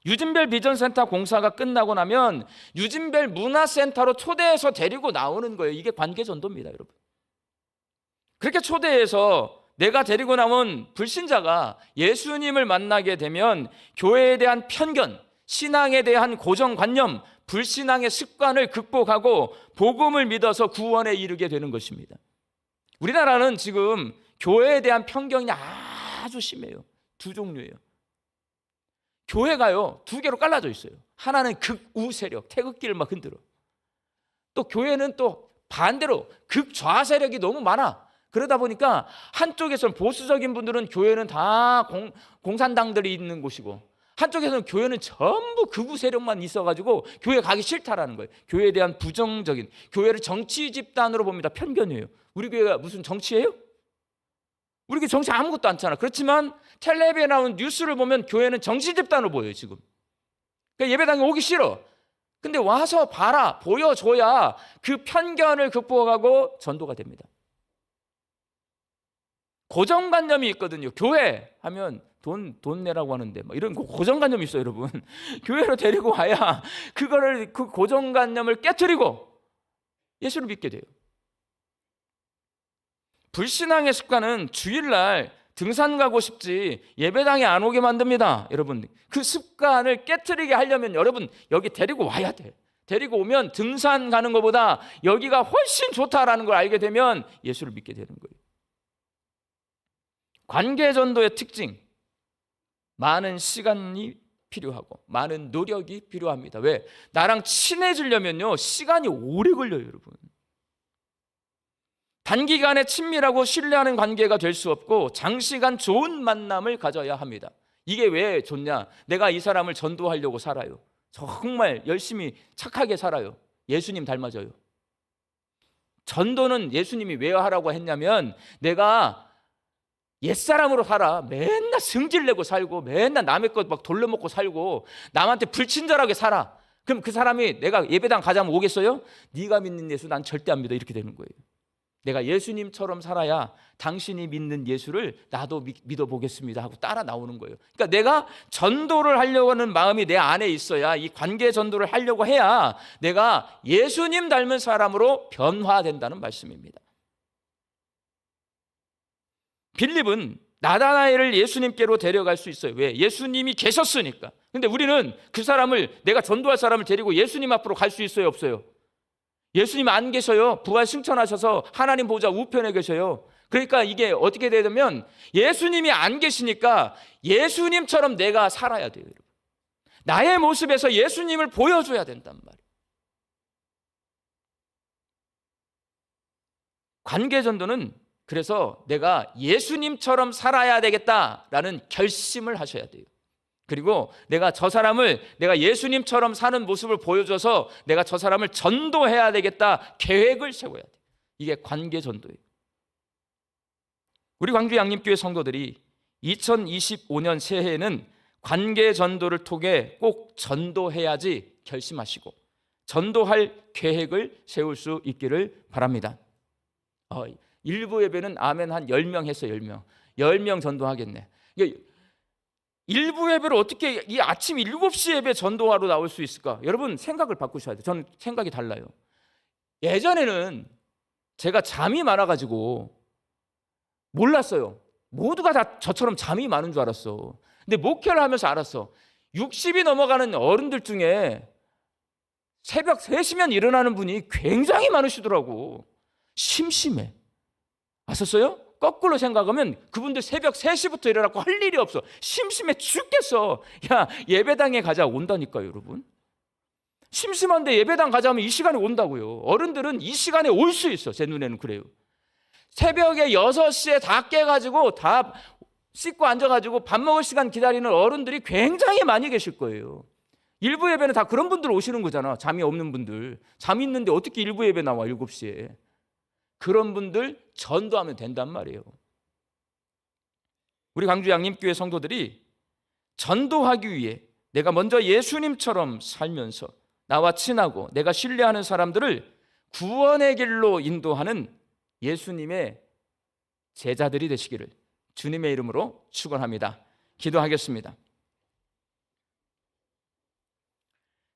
유진별 비전센터 공사가 끝나고 나면 유진별 문화센터로 초대해서 데리고 나오는 거예요. 이게 관계전도입니다, 여러분. 그렇게 초대해서 내가 데리고 나온 불신자가 예수님을 만나게 되면 교회에 대한 편견, 신앙에 대한 고정관념, 불신앙의 습관을 극복하고 복음을 믿어서 구원에 이르게 되는 것입니다. 우리나라는 지금 교회에 대한 편견이 아주 심해요. 두 종류예요. 교회가요, 두 개로 갈라져 있어요. 하나는 극우 세력, 태극기를 막 흔들어. 또 교회는 또 반대로 극좌 세력이 너무 많아. 그러다 보니까 한쪽에서는 보수적인 분들은 교회는 다 공산당들이 있는 곳이고, 한쪽에서는 교회는 전부 극우 세력만 있어가지고 교회 가기 싫다라는 거예요. 교회에 대한 부정적인, 교회를 정치 집단으로 봅니다. 편견이에요. 우리 교회가 무슨 정치예요? 우리 교회 정치 아무것도 않잖아. 그렇지만 텔레비에 나온 뉴스를 보면 교회는 정치 집단으로 보여요, 지금. 그러니까 예배당에 오기 싫어. 근데 와서 봐라, 보여줘야 그 편견을 극복하고 전도가 됩니다. 고정관념이 있거든요. 교회 하면 돈 내라고 하는데 막 이런 고정관념이 있어요, 여러분. 교회로 데리고 와야 그거를, 그 고정관념을 깨트리고 예수를 믿게 돼요. 불신앙의 습관은 주일날 등산 가고 싶지 예배당에 안 오게 만듭니다. 여러분, 그 습관을 깨트리게 하려면 여러분 여기 데리고 와야 돼. 데리고 오면 등산 가는 것보다 여기가 훨씬 좋다라는 걸 알게 되면 예수를 믿게 되는 거예요. 관계전도의 특징, 많은 시간이 필요하고 많은 노력이 필요합니다. 왜? 나랑 친해지려면요 시간이 오래 걸려요, 여러분. 단기간에 친밀하고 신뢰하는 관계가 될 수 없고 장시간 좋은 만남을 가져야 합니다. 이게 왜 좋냐? 내가 이 사람을 전도하려고 살아요. 정말 열심히 착하게 살아요. 예수님 닮아져요. 전도는 예수님이 왜 하라고 했냐면 내가 옛사람으로 살아. 맨날 승질내고 살고 맨날 남의 것 막 돌려먹고 살고 남한테 불친절하게 살아. 그럼 그 사람이 내가 예배당 가자면 오겠어요? 네가 믿는 예수 난 절대 안 믿어. 이렇게 되는 거예요. 내가 예수님처럼 살아야 당신이 믿는 예수를 나도 믿어보겠습니다 하고 따라 나오는 거예요. 그러니까 내가 전도를 하려고 하는 마음이 내 안에 있어야, 이 관계 전도를 하려고 해야 내가 예수님 닮은 사람으로 변화된다는 말씀입니다. 빌립은 나다나엘을 예수님께로 데려갈 수 있어요. 왜? 예수님이 계셨으니까. 근데 우리는 그 사람을, 내가 전도할 사람을 데리고 예수님 앞으로 갈 수 있어요, 없어요? 예수님 안 계셔요. 부활 승천하셔서 하나님 보좌 우편에 계셔요. 그러니까 이게 어떻게 되냐면 예수님이 안 계시니까 예수님처럼 내가 살아야 돼요, 여러분. 나의 모습에서 예수님을 보여줘야 된단 말이에요. 관계전도는 그래서 내가 예수님처럼 살아야 되겠다라는 결심을 하셔야 돼요. 그리고 내가 저 사람을, 내가 예수님처럼 사는 모습을 보여줘서 내가 저 사람을 전도해야 되겠다 계획을 세워야 돼요. 이게 관계 전도예요. 우리 광주 양림교회 성도들이 2025년 새해에는 관계 전도를 통해 꼭 전도해야지 결심하시고 전도할 계획을 세울 수 있기를 바랍니다. 일부 예배는 아멘 한 10명 했어요. 10명. 10명 전도하겠네. 일부 예배를 어떻게 이 아침 7시 예배 전도하러 나올 수 있을까? 여러분 생각을 바꾸셔야 돼요. 저는 생각이 달라요. 예전에는 제가 잠이 많아가지고 몰랐어요. 모두가 다 저처럼 잠이 많은 줄 알았어. 근데 목회를 하면서 알았어. 60이 넘어가는 어른들 중에 새벽 3시면 일어나는 분이 굉장히 많으시더라고. 심심해. 아셨어요? 거꾸로 생각하면 그분들 새벽 3시부터 일어나고 할 일이 없어. 심심해 죽겠어. 야, 예배당에 가자. 온다니까요, 여러분. 심심한데 예배당 가자면 이 시간에 온다고요. 어른들은 이 시간에 올 수 있어. 제 눈에는 그래요. 새벽에 6시에 다 깨가지고 다 씻고 앉아가지고 밥 먹을 시간 기다리는 어른들이 굉장히 많이 계실 거예요. 일부 예배는 다 그런 분들 오시는 거잖아. 잠이 없는 분들. 잠 있는데 어떻게 일부 예배 나와 7시에. 그런 분들 전도하면 된단 말이에요. 우리 광주 양림교회 성도들이 전도하기 위해 내가 먼저 예수님처럼 살면서 나와 친하고 내가 신뢰하는 사람들을 구원의 길로 인도하는 예수님의 제자들이 되시기를 주님의 이름으로 축원합니다. 기도하겠습니다.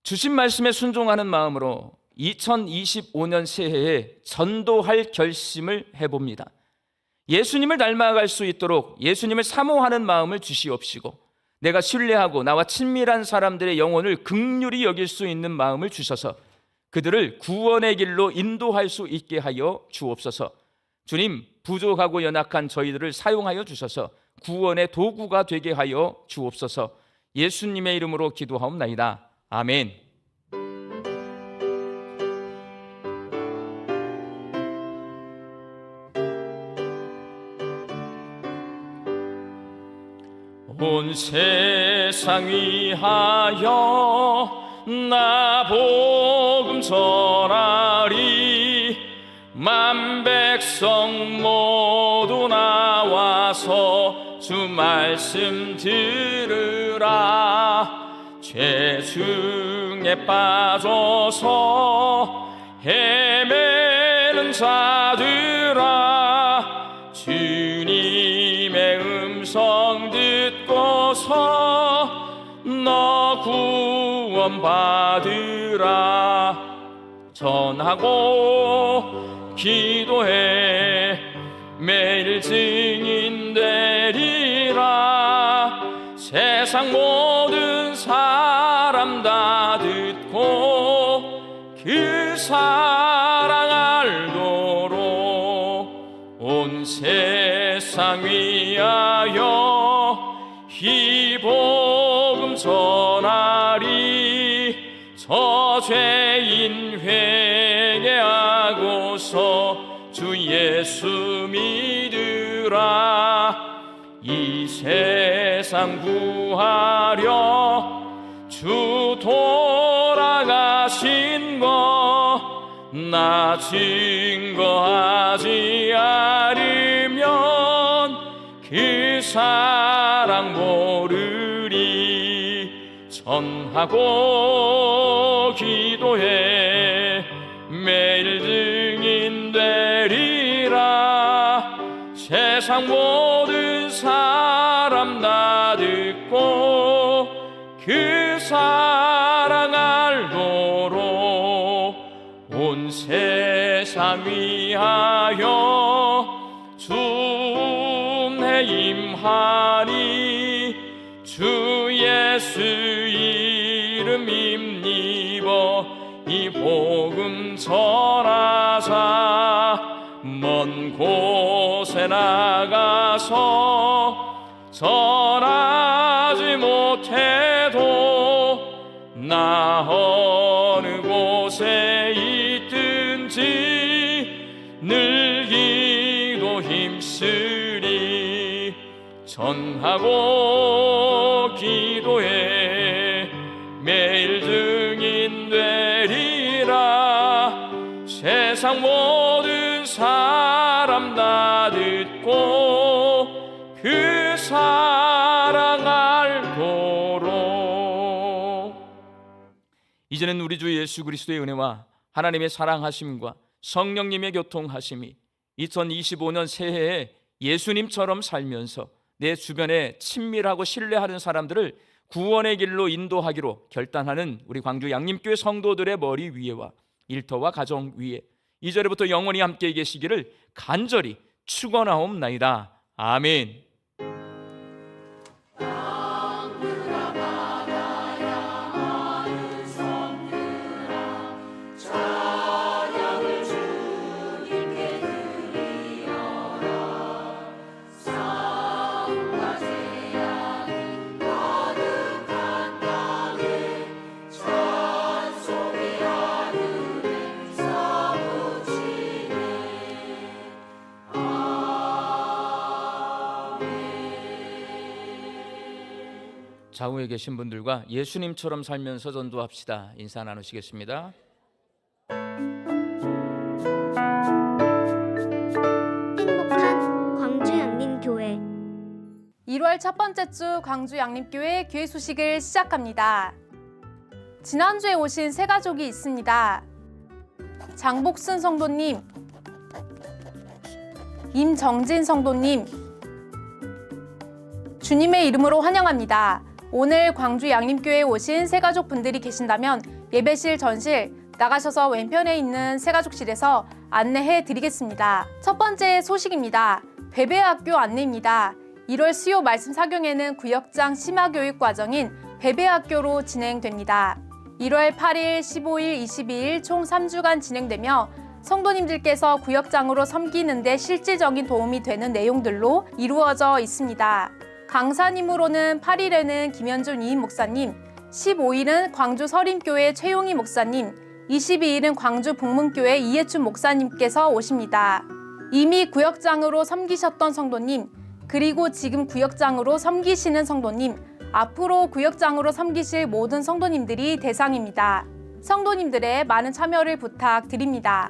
주신 말씀에 순종하는 마음으로 2025년 새해에 전도할 결심을 해봅니다. 예수님을 닮아갈 수 있도록 예수님을 사모하는 마음을 주시옵시고 내가 신뢰하고 나와 친밀한 사람들의 영혼을 긍휼히 여길 수 있는 마음을 주셔서 그들을 구원의 길로 인도할 수 있게 하여 주옵소서. 주님, 부족하고 연약한 저희들을 사용하여 주셔서 구원의 도구가 되게 하여 주옵소서. 예수님의 이름으로 기도하옵나이다. 아멘. 온 세상 위하여 나 복음 전하리. 만 백성 모두 나와서 주 말씀 들으라. 죄 중에 빠져서 헤매는 자들아, 주님의 음성 듣고서 너 구원받으라. 전하고 기도해 매일 증인 되리라. 세상 모든 사람 다 듣고 사랑 알도록 온 세상 위하여 이 복음 전하리. 저 죄인 회개하고서 주 예수 믿으라. 이 세상 구하려 주 돌아가신 거 나 증거하지 않으면 그 사랑 모르리. 전하고 기도해 매일 증인 되리라. 세상 모든 사람 다 듣고 그 사랑 알도록 온 세상 위하여 주내 임하니. 주 예수 이름 힘입어 이 복음 전하자. 먼 곳에 나가서 전하지 못해도 나 어느 곳에 있든지 늘 기도 힘쓰리. 전하고 기도해 매일 증인 되리라. 세상 모든 사람 다 듣고 그 사랑 알도록. 이제는 우리 주 예수 그리스도의 은혜와 하나님의 사랑하심과 성령님의 교통하심이 2025년 새해에 예수님처럼 살면서 내 주변에 친밀하고 신뢰하는 사람들을 구원의 길로 인도하기로 결단하는 우리 광주 양림교회 성도들의 머리 위에와 일터와 가정 위에 이제부터 영원히 함께 계시기를 간절히 축원하옵나이다. 아멘. 좌우에 계신 분들과 예수님처럼 살면서 전도합시다. 인사 나누시겠습니다. 행복한 광주 양림교회 1월 첫 번째 주 광주 양림교회 교회 소식을 시작합니다. 지난주에 오신 세 가족이 있습니다. 장복순 성도님, 임정진 성도님, 주님의 이름으로 환영합니다. 오늘 광주 양림교회에 오신 세 가족 분들이 계신다면 예배실 전실 나가셔서 왼편에 있는 세 가족실에서 안내해 드리겠습니다. 첫 번째 소식입니다. 베베학교 안내입니다. 1월 수요 말씀 사경회는 구역장 심화교육 과정인 베베학교로 진행됩니다. 1월 8일, 15일, 22일 총 3주간 진행되며 성도님들께서 구역장으로 섬기는 데 실질적인 도움이 되는 내용들로 이루어져 있습니다. 강사님으로는 8일에는 김현준 이임 목사님, 15일은 광주 서림교회 최용희 목사님, 22일은 광주 북문교회 이해춘 목사님께서 오십니다. 이미 구역장으로 섬기셨던 성도님, 그리고 지금 구역장으로 섬기시는 성도님, 앞으로 구역장으로 섬기실 모든 성도님들이 대상입니다. 성도님들의 많은 참여를 부탁드립니다.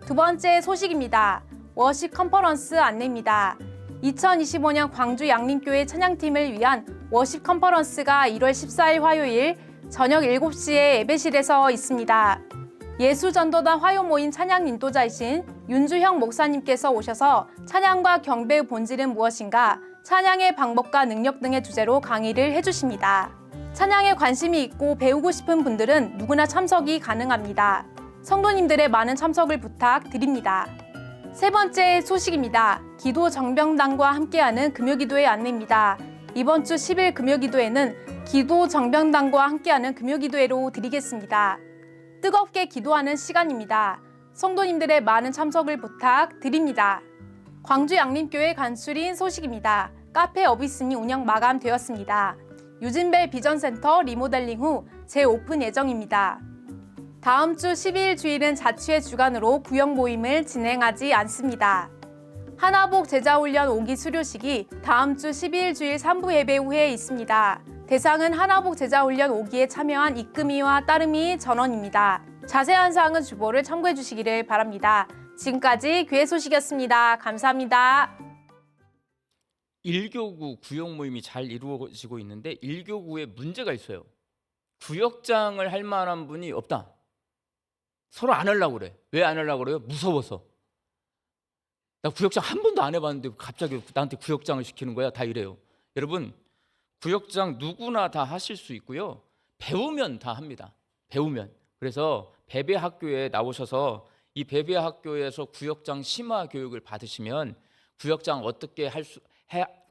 두 번째 소식입니다. 워십 컨퍼런스 안내입니다. 2025년 광주 양림교회 찬양팀을 위한 워십 컨퍼런스가 1월 14일 화요일 저녁 7시에 예배실에서 있습니다. 예수전도단 화요 모임 찬양 인도자이신 윤주형 목사님께서 오셔서 찬양과 경배의 본질은 무엇인가, 찬양의 방법과 능력 등의 주제로 강의를 해주십니다. 찬양에 관심이 있고 배우고 싶은 분들은 누구나 참석이 가능합니다. 성도님들의 많은 참석을 부탁드립니다. 세 번째 소식입니다. 기도 정병단과 함께하는 금요기도의 안내입니다. 이번 주 10일 금요기도에는 기도 정병단과 함께하는 금요기도회로 드리겠습니다. 뜨겁게 기도하는 시간입니다. 성도님들의 많은 참석을 부탁드립니다. 광주 양림교회 간추린 소식입니다. 카페 어비스니 운영 마감되었습니다. 유진벨 비전센터 리모델링 후 재오픈 예정입니다. 다음 주 12일 주일은 자취의 주간으로 구역 모임을 진행하지 않습니다. 하나복 제자훈련 5기 수료식이 다음 주 12일 주일 3부 예배 후에 있습니다. 대상은 하나복 제자훈련 5기에 참여한 이끄미와 따름이 전원입니다. 자세한 사항은 주보를 참고해 주시기를 바랍니다. 지금까지 교회 소식이었습니다. 감사합니다. 1교구 구역 모임이 잘 이루어지고 있는데 1교구에 문제가 있어요. 구역장을 할 만한 분이 없다. 서로 안 하려고 그래. 왜 안 하려고 그래요? 무서워서. 나 구역장 한 번도 안 해봤는데 갑자기 나한테 구역장을 시키는 거야. 다 이래요. 여러분, 구역장 누구나 다 하실 수 있고요. 배우면 다 합니다. 배우면. 그래서 배배학교에 나오셔서 이 배배학교에서 구역장 심화 교육을 받으시면 구역장 어떻게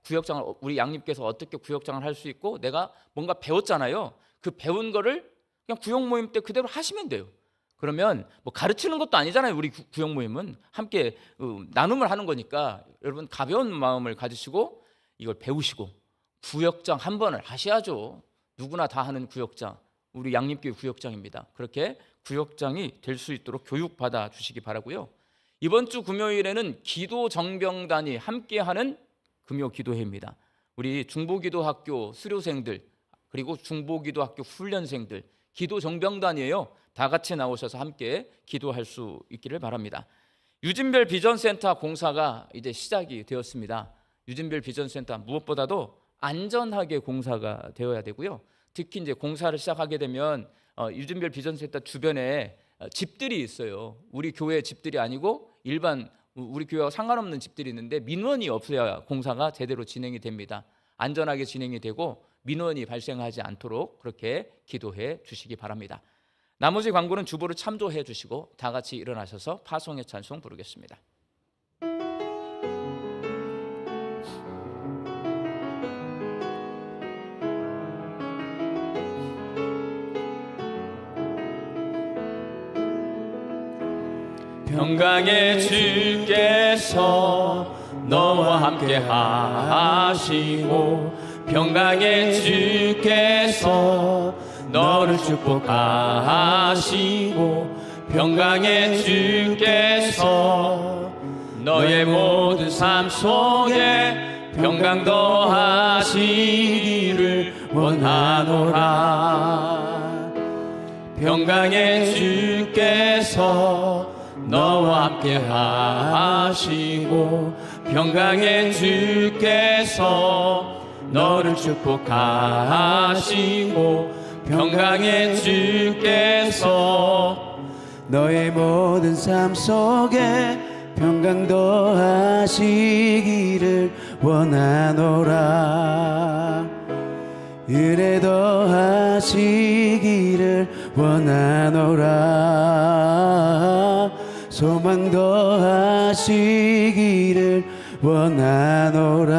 구역장을 우리 양님께서 어떻게 구역장을 할 수 있고 내가 뭔가 배웠잖아요. 그 배운 거를 그냥 구역 모임 때 그대로 하시면 돼요. 그러면 뭐 가르치는 것도 아니잖아요. 우리 구역 모임은 함께 나눔을 하는 거니까 여러분 가벼운 마음을 가지시고 이걸 배우시고 구역장 한 번을 하셔야죠. 누구나 다 하는 구역장, 우리 양림교회 구역장입니다. 그렇게 구역장이 될 수 있도록 교육받아 주시기 바라고요. 이번 주 금요일에는 기도 정병단이 함께하는 금요 기도회입니다. 우리 중보기도학교 수료생들 그리고 중보기도학교 훈련생들 기도 정병단이에요. 다 같이 나오셔서 함께 기도할 수 있기를 바랍니다. 유진별 비전센터 공사가 이제 시작이 되었습니다. 유진별 비전센터 무엇보다도 안전하게 공사가 되어야 되고요. 특히 이제 공사를 시작하게 되면 유진별 비전센터 주변에 집들이 있어요. 우리 교회 집들이 아니고 일반 우리 교회와 상관없는 집들이 있는데 민원이 없어야 공사가 제대로 진행이 됩니다. 안전하게 진행이 되고 민원이 발생하지 않도록 그렇게 기도해 주시기 바랍니다. 나머지 광고는 주보를 참조해 주시고 다 같이 일어나셔서 파송의 찬송 부르겠습니다. 평강의 주께서 너와 함께 하시고 평강의 주께서 너를 축복하시고 평강의 주께서 너의 모든 삶 속에 평강 더하시기를 원하노라. 평강의 주께서 너와 함께 하시고 평강의 주께서 너를 축복하시고 평강의 주께서 너의 모든 삶 속에 평강 더하시기를 원하노라. 은혜 더하시기를 원하노라. 소망 더하시기를 원하노라.